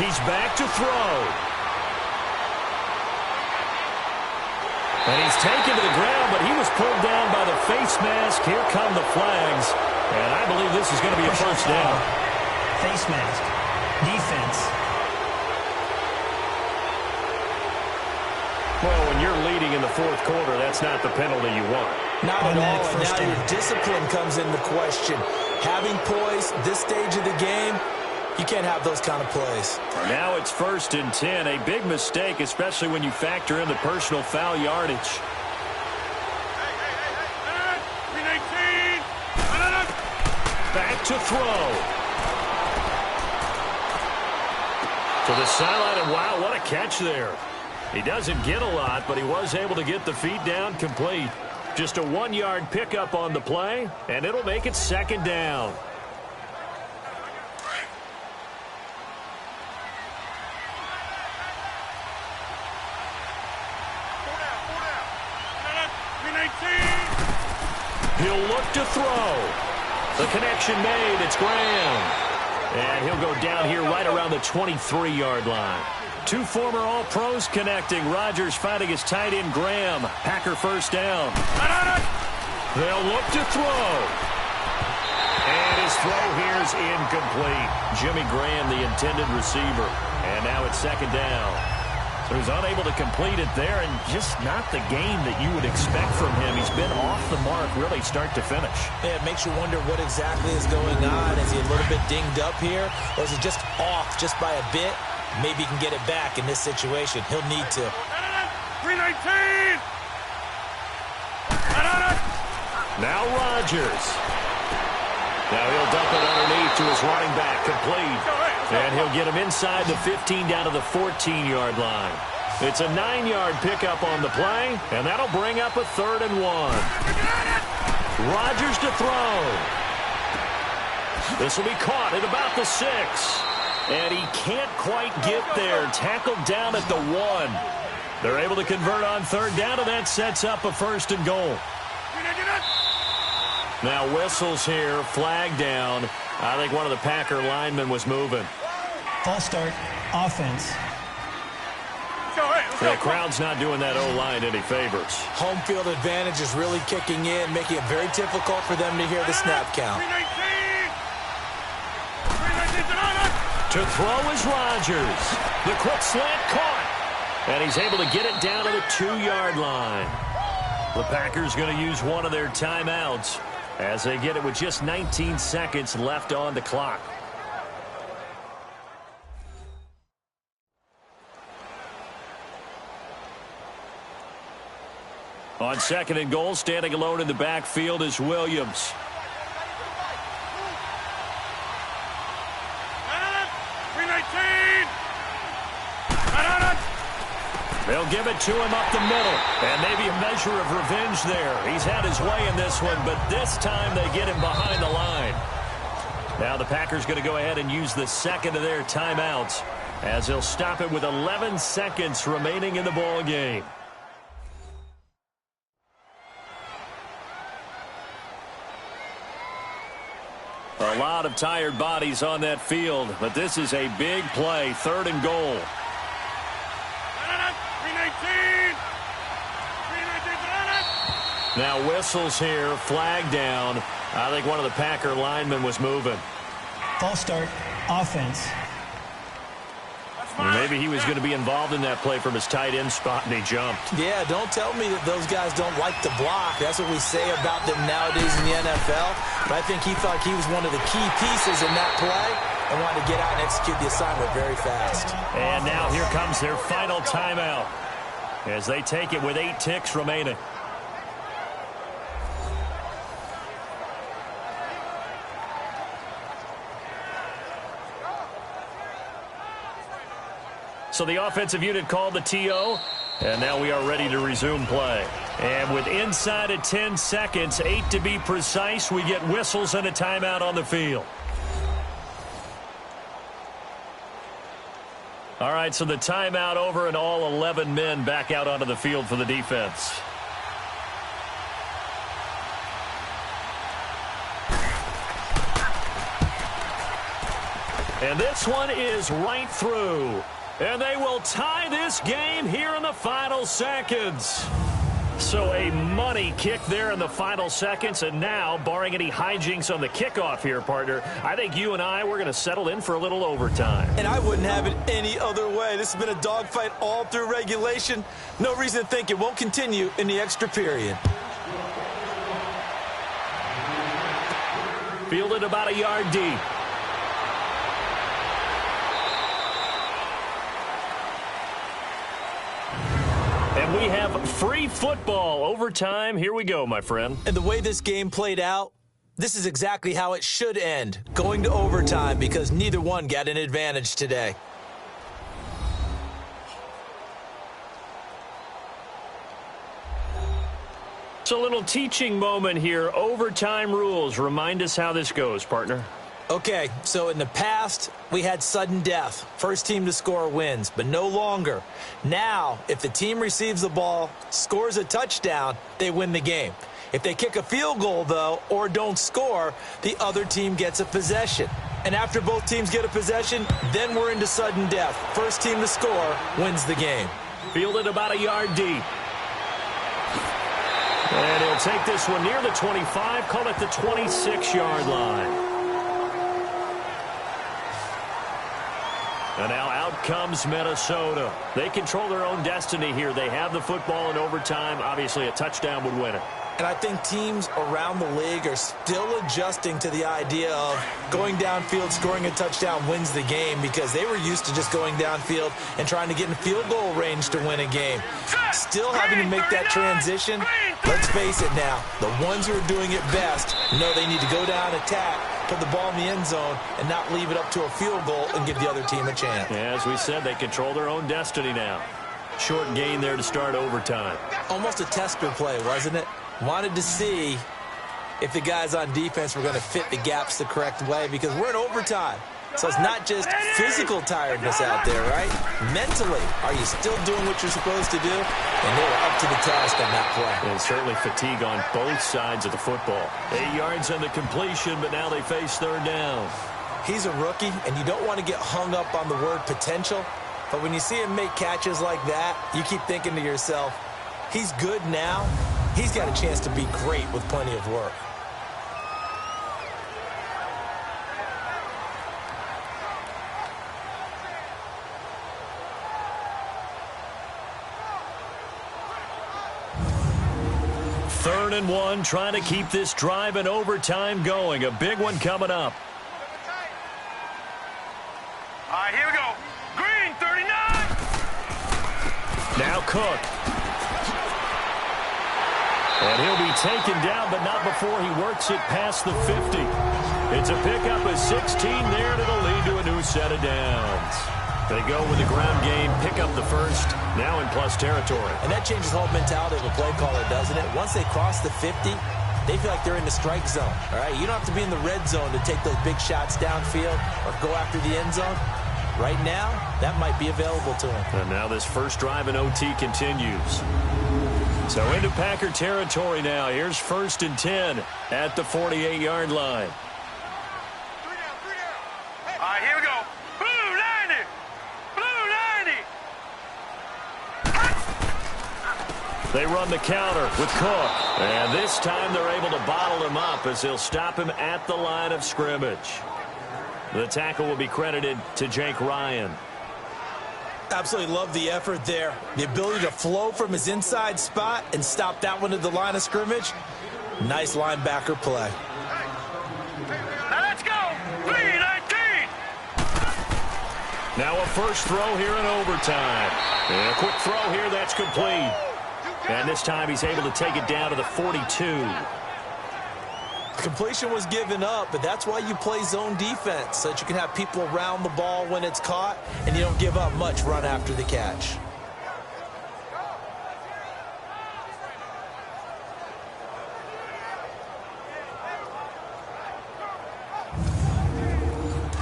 He's back to throw. And he's taken to the ground, but he was pulled down by the face mask. Here come the flags. And I believe this is going to be a first down. Face mask. Defense. Well, when you're leading in the fourth quarter, that's not the penalty you want. Not at all, and now your discipline comes into question. Having poise this stage of the game, you can't have those kind of plays. Now it's 1st and 10, a big mistake, especially when you factor in the personal foul yardage. Back to throw. To the sideline, and wow, what a catch there. He doesn't get a lot, but he was able to get the feet down complete. Just a 1-yard pickup on the play, and it'll make it 2nd down. He'll look to throw. The connection made. It's Graham. And he'll go down here right around the 23-yard line. 2 former All-Pros connecting. Rodgers finding his tight end, Graham. Packer first down. They'll look to throw. And his throw here is incomplete. Jimmy Graham, the intended receiver. And now it's 2nd down. So he's unable to complete it there, and just not the game that you would expect from him. He's been off the mark really start to finish. Yeah, it makes you wonder what exactly is going on. Is he a little bit dinged up here, or is he just off just by a bit? Maybe he can get it back in this situation. He'll need to. 319! Now Rodgers. Now he'll dump it underneath to his running back, complete. And he'll get him inside the 15 down to the 14-yard line. It's a 9-yard pickup on the play, and that'll bring up a 3rd and 1. Rodgers to throw. This will be caught at about the 6. And he can't quite get there. Tackled down at the 1. They're able to convert on 3rd down, and that sets up a 1st and goal. Now whistles here, flag down. I think one of the Packer linemen was moving. False start, offense. The crowd's not doing that O-line any favors. Home field advantage is really kicking in, making it very difficult for them to hear the snap count. To throw is Rodgers. The quick slant caught. And he's able to get it down to the 2-yard line. The Packers going to use one of their timeouts as they get it with just 19 seconds left on the clock. On 2nd and goal, standing alone in the backfield is Williams. They'll give it to him up the middle. And maybe a measure of revenge there. He's had his way in this one, but this time they get him behind the line. Now the Packers going to go ahead and use the 2nd of their timeouts as they'll stop it with 11 seconds remaining in the ball game. A lot of tired bodies on that field, but this is a big play, 3rd and goal. 319. Now whistles here, flag down. I think one of the Packer linemen was moving. False start, offense. Maybe he was going to be involved in that play from his tight end spot, and he jumped. Yeah, don't tell me that those guys don't like to block. That's what we say about them nowadays in the NFL. But I think he thought he was one of the key pieces in that play and wanted to get out and execute the assignment very fast. And now here comes their final timeout as they take it with 8 ticks remaining. So the offensive unit called the TO, and now we are ready to resume play. And with inside of 10 seconds, 8 to be precise, we get whistles and a timeout on the field. All right, so the timeout over and all 11 men back out onto the field for the defense. And this one is right through. And they will tie this game here in the final seconds. So a money kick there in the final seconds. And now, barring any hijinks on the kickoff here, partner, I think you and we're going to settle in for a little overtime. And I wouldn't have it any other way. This has been a dogfight all through regulation. No reason to think it won't continue in the extra period. Fielded about a yard deep. And we have free football. Overtime. Here we go, my friend. And the way this game played out, this is exactly how it should end. Going to overtime because neither one got an advantage today. So a little teaching moment here. Overtime rules. Remind us how this goes, partner. Okay, so in the past, we had sudden death. First team to score wins, but no longer. Now, if the team receives the ball, scores a touchdown, they win the game. If they kick a field goal, though, or don't score, the other team gets a possession. And after both teams get a possession, then we're into sudden death. First team to score wins the game. Fielded about a yard deep. And he'll take this one near the 25, call it the 26-yard line. And now out comes Minnesota. They control their own destiny here. They have the football in overtime. Obviously, a touchdown would win it. And I think teams around the league are still adjusting to the idea of going downfield, scoring a touchdown wins the game because they were used to just going downfield and trying to get in field goal range to win a game. Still having to make that transition. Let's face it now, the ones who are doing it best know they need to go down, attack, put the ball in the end zone, and not leave it up to a field goal and give the other team a chance. Yeah, as we said, they control their own destiny now. Short gain there to start overtime. Almost a tester play, wasn't it? Wanted to see if the guys on defense were going to fit the gaps the correct way because we're in overtime. So it's not just physical tiredness out there, right? Mentally, are you still doing what you're supposed to do? And they were up to the task on that play. And certainly fatigue on both sides of the football. 8 yards on the completion, but now they face third down. He's a rookie, and you don't want to get hung up on the word potential. But when you see him make catches like that, you keep thinking to yourself, he's good now. He's got a chance to be great with plenty of work. Third and 1, trying to keep this drive in overtime going. A big one coming up. All right, here we go. Green, 39. Now Cook. And he'll be taken down, but not before he works it past the 50. It's a pickup of 16 there, and it'll lead to a new set of downs. They go with the ground game, pick up the first, now in plus territory. And that changes the whole mentality of a play caller, doesn't it? Once they cross the 50, they feel like they're in the strike zone, all right? You don't have to be in the red zone to take those big shots downfield or go after the end zone. Right now, that might be available to them. And now this first drive in OT continues. So into Packer territory now. Here's 1st and 10 at the 48-yard line. They run the counter with Cook. And this time they're able to bottle him up as they'll stop him at the line of scrimmage. The tackle will be credited to Jake Ryan. Absolutely love the effort there. The ability to flow from his inside spot and stop that one at the line of scrimmage. Nice linebacker play. Now let's go. 3-19. Now a first throw here in overtime. And a quick throw here that's complete. And this time he's able to take it down to the 42. Completion was given up, but that's why you play zone defense, so that you can have people around the ball when it's caught, and you don't give up much run after the catch.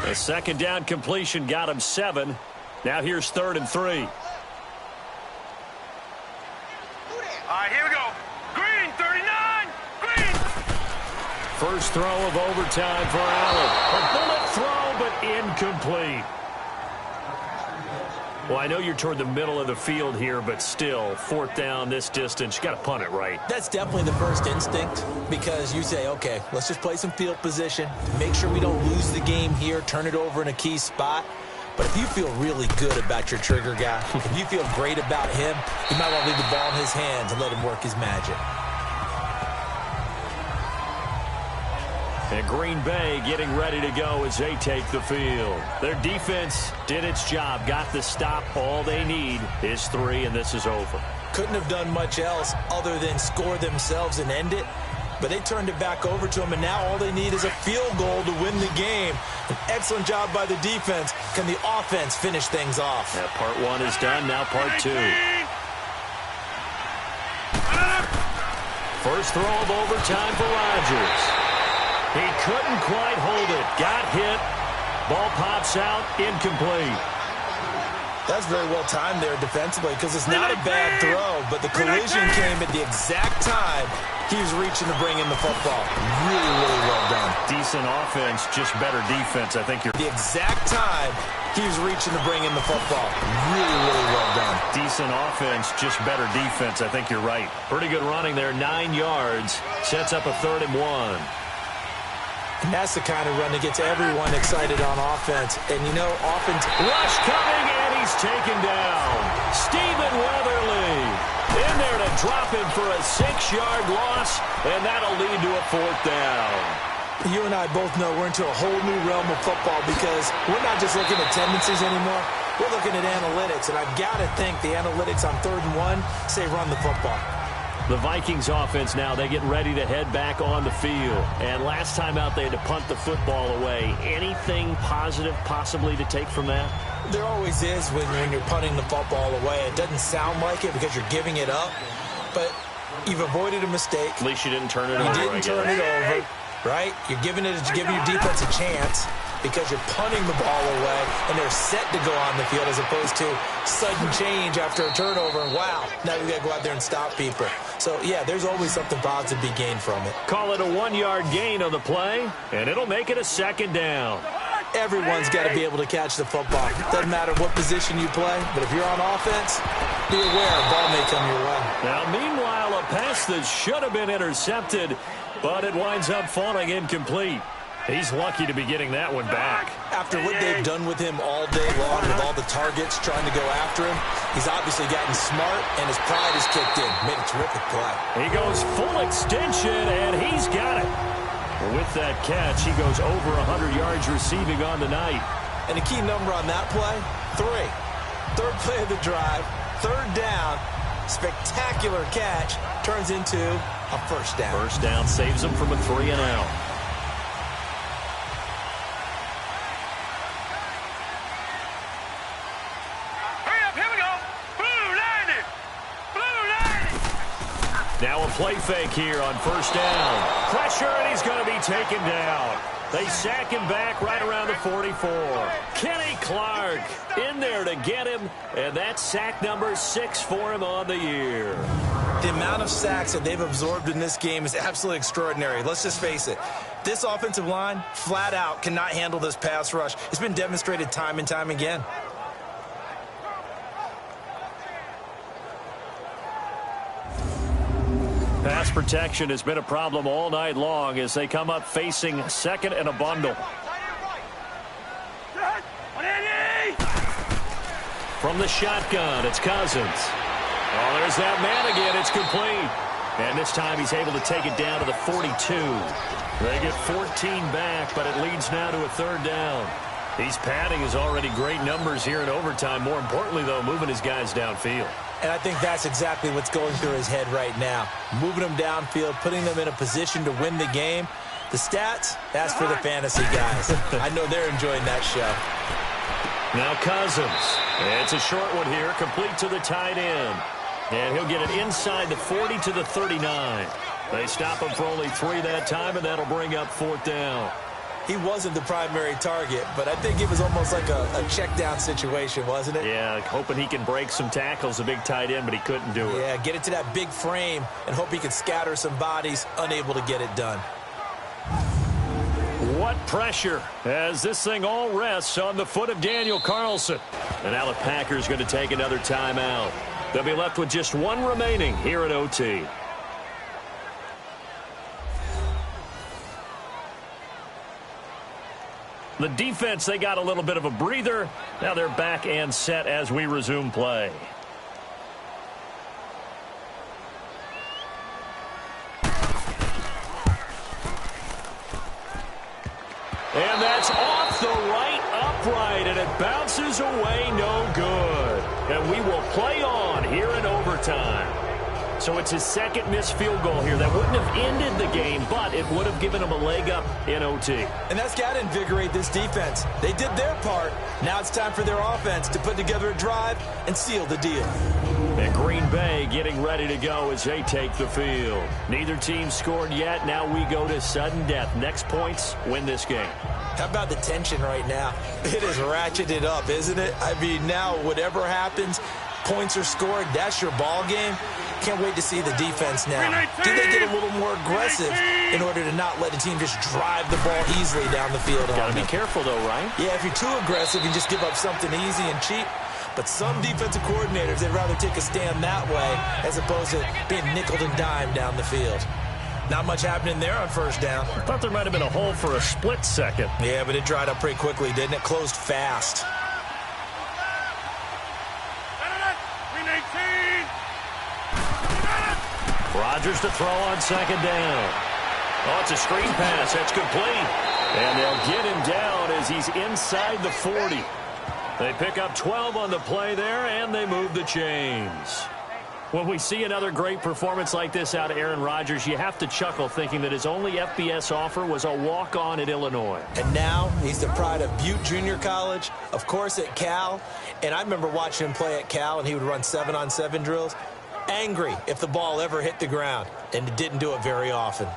A second down completion got him 7. Now here's 3rd and 3. All right, here we go. Green, 39. Green. First throw of overtime for Allen. A bullet throw, but incomplete. Well, I know you're toward the middle of the field here, but still, 4th down this distance, you got to punt it right. That's definitely the first instinct, because you say, okay, let's just play some field position, make sure we don't lose the game here, turn it over in a key spot. But if you feel really good about your trigger guy, if you feel great about him, you might want to leave the ball in his hands and let him work his magic. And Green Bay getting ready to go as they take the field. Their defense did its job, got the stop. All they need is 3, and this is over. Couldn't have done much else other than score themselves and end it. But they turned it back over to them, and now all they need is a field goal to win the game. An excellent job by the defense. Can the offense finish things off? Yeah, part 1 is done, now part 2. First throw of overtime for Rodgers. He couldn't quite hold it. Got hit. Ball pops out. Incomplete. That's very well timed there defensively, because it's not a bad throw, but the collision came at the exact time he was reaching to bring in the football. Really, really well done. Decent offense, just better defense. I think you're... The exact time he was reaching to bring in the football. Really, really well done. Decent offense, just better defense. I think you're right. Pretty good running there. 9 yards. Sets up a 3rd and 1. And that's the kind of run that gets everyone excited on offense. And, you know, offense... Rush coming, and he's taken down. Stephen Weatherly in there to drop him for a 6-yard loss, and that'll lead to a 4th down. You and I both know we're into a whole new realm of football, because we're not just looking at tendencies anymore. We're looking at analytics, and I've got to think the analytics on 3rd and 1 say run the football. The Vikings offense now, they get ready to head back on the field. And last time out, they had to punt the football away. Anything positive possibly to take from that? There always is when you're punting the football away. It doesn't sound like it because you're giving it up, but you've avoided a mistake. At least you didn't turn it over. You didn't turn it over, right? You're giving your defense a chance because you're punting the ball away, and they're set to go on the field as opposed to sudden change after a turnover. And wow, now we got to go out there and stop people. So, yeah, there's always something positive to be gained from it. Call it a 1-yard gain on the play, and it'll make it a 2nd down. Everyone's got to be able to catch the football. Doesn't matter what position you play, but if you're on offense, be aware a ball may come your way. Now, meanwhile, a pass that should have been intercepted, but it winds up falling incomplete. He's lucky to be getting that one back. After what they've done with him all day long, with all the targets trying to go after him, he's obviously gotten smart, and his pride has kicked in. Made a terrific play. He goes full extension, and he's got it. With that catch, he goes over 100 yards receiving on the night. And a key number on that play, 3. 3rd play of the drive, 3rd down, spectacular catch, turns into a 1st down. 1st down saves him from a 3-and-out. Now a play fake here on 1st down. Pressure, and he's going to be taken down. They sack him back right around the 44. Kenny Clark in there to get him, and that's sack number 6 for him on the year. The amount of sacks that they've absorbed in this game is absolutely extraordinary. Let's just face it. This offensive line, flat out, cannot handle this pass rush. It's been demonstrated time and time again. Pass protection has been a problem all night long as they come up facing second and a bundle. From the shotgun, it's Cousins. Oh, there's that man again. It's complete. And this time he's able to take it down to the 42. They get 14 back, but it leads now to a third down. He's padding his already great numbers here in overtime. More importantly, though, moving his guys downfield. And I think that's exactly what's going through his head right now. Moving them downfield, putting them in a position to win the game. The stats, that's for the fantasy guys. I know they're enjoying that show. Now Cousins. It's a short one here, complete to the tight end. And he'll get it inside the 40 to the 39. They stop him for only 3 that time, and that'll bring up fourth down. He wasn't the primary target, but I think it was almost like a check down situation, wasn't it? Yeah, hoping he can break some tackles, a big tight end, but he couldn't do it. Yeah, get it to that big frame and hope he can scatter some bodies, unable to get it done. What pressure as this thing all rests on the foot of Daniel Carlson. And now the Packers going to take another timeout. They'll be left with just one remaining here at OT. The defense, they got a little bit of a breather. Now they're back and set as we resume play. And that's off the right upright, and it bounces away no good. And we will play on here in overtime. So it's his second missed field goal here. That wouldn't have ended the game, but it would have given him a leg up in OT. And that's got to invigorate this defense. They did their part. Now it's time for their offense to put together a drive and seal the deal. And Green Bay getting ready to go as they take the field. Neither team scored yet. Now we go to sudden death. Next points win this game. How about the tension right now? It is ratcheted up, isn't it? I mean, now whatever happens, points are scored. That's your ball game. Can't wait to see the defense now. Do they get a little more aggressive in order to not let a team just drive the ball easily down the field? Got to be careful, though, right? Yeah, if you're too aggressive, you just give up something easy and cheap. But some defensive coordinators, they'd rather take a stand that way as opposed to being nickeled and dimed down the field. Not much happening there on first down. I thought there might have been a hole for a split second. Yeah, but it dried up pretty quickly, didn't it? Closed fast. Rodgers to throw on second down. Oh, it's a screen pass. That's complete. And they'll get him down as he's inside the 40. They pick up 12 on the play there, and they move the chains. When we see another great performance like this out of Aaron Rodgers, you have to chuckle thinking that his only FBS offer was a walk-on at Illinois. And now he's the pride of Butte Junior College, of course at Cal. And I remember watching him play at Cal, and he would run 7-on-7 drills. Angry if the ball ever hit the ground, and it didn't do it very often.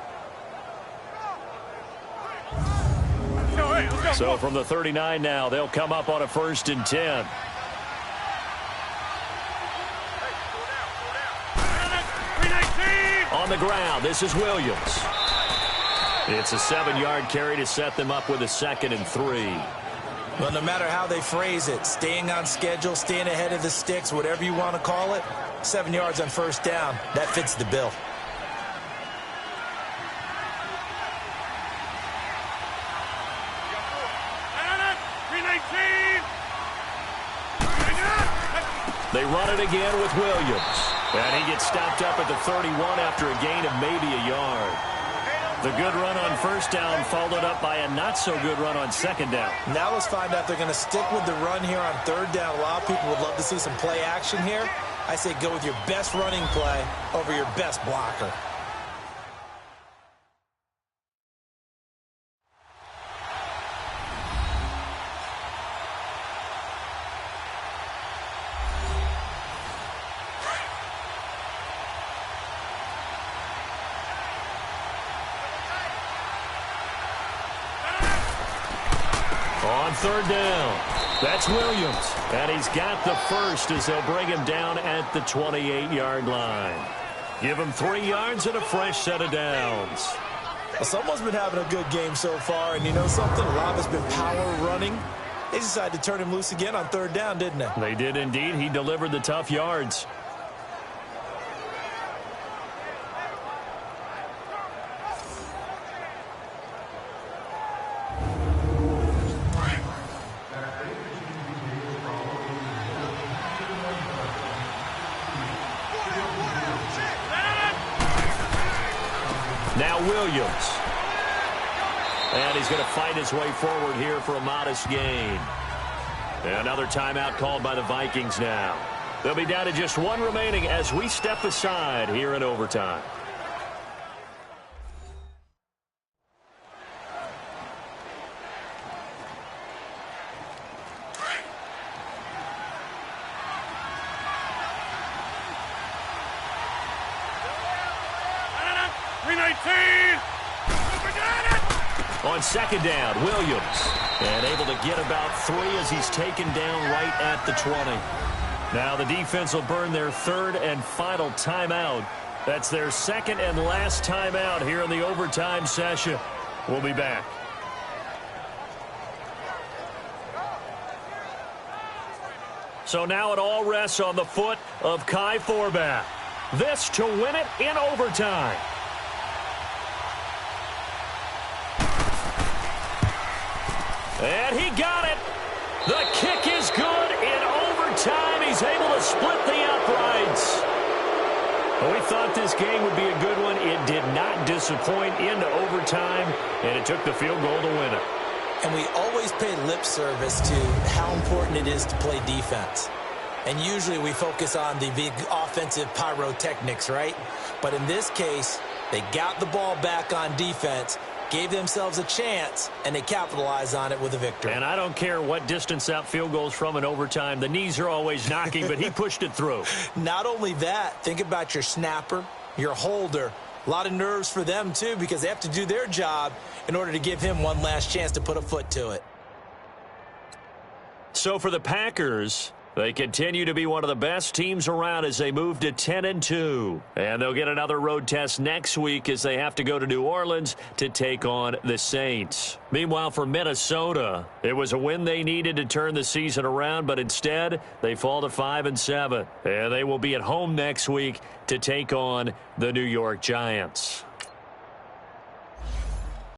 So from the 39 now, they'll come up on a 1st and 10. On the ground, this is Williams. It's a 7-yard carry to set them up with a 2nd and 3. Well, no matter how they phrase it, staying on schedule, staying ahead of the sticks, whatever you want to call it, 7 yards on first down, that fits the bill. They run it again with Williams. And he gets stopped up at the 31 after a gain of maybe a yard. The good run on first down followed up by a not-so-good run on second down. Now let's find out if they're going to stick with the run here on third down. A lot of people would love to see some play action here. I say go with your best running play over your best blocker. On third down, that's Williams. And he's got the first as they'll bring him down at the 28-yard line. Give him 3 yards and a fresh set of downs. Well, someone's been having a good game so far, and you know something? A lot of it's been power running. They decided to turn him loose again on third down, didn't they? They did indeed. He delivered the tough yards. Now Williams. And he's going to fight his way forward here for a modest gain. Another timeout called by the Vikings now. They'll be down to just one remaining as we step aside here in overtime. On second down, Williams. And able to get about 3 as he's taken down right at the 20. Now the defense will burn their third and final timeout. That's their second and last timeout here in the overtime session. We'll be back. So now it all rests on the foot of Kai Forbath. This to win it in overtime. And he got it. The kick is good in overtime. He's able to split the uprights. Well, we thought this game would be a good one. It did not disappoint into overtime, and it took the field goal to win it. And we always pay lip service to how important it is to play defense. And usually we focus on the big offensive pyrotechnics, right? But in this case, they got the ball back on defense, gave themselves a chance, and they capitalized on it with a victory. And I don't care what distance that field goes from in overtime. The knees are always knocking, but he pushed it through. Not only that, think about your snapper, your holder. A lot of nerves for them, too, because they have to do their job in order to give him one last chance to put a foot to it. So for the Packers, they continue to be one of the best teams around as they move to 10-2. And they'll get another road test next week as they have to go to New Orleans to take on the Saints. Meanwhile, for Minnesota, it was a win they needed to turn the season around, but instead they fall to 5-7. And they will be at home next week to take on the New York Giants.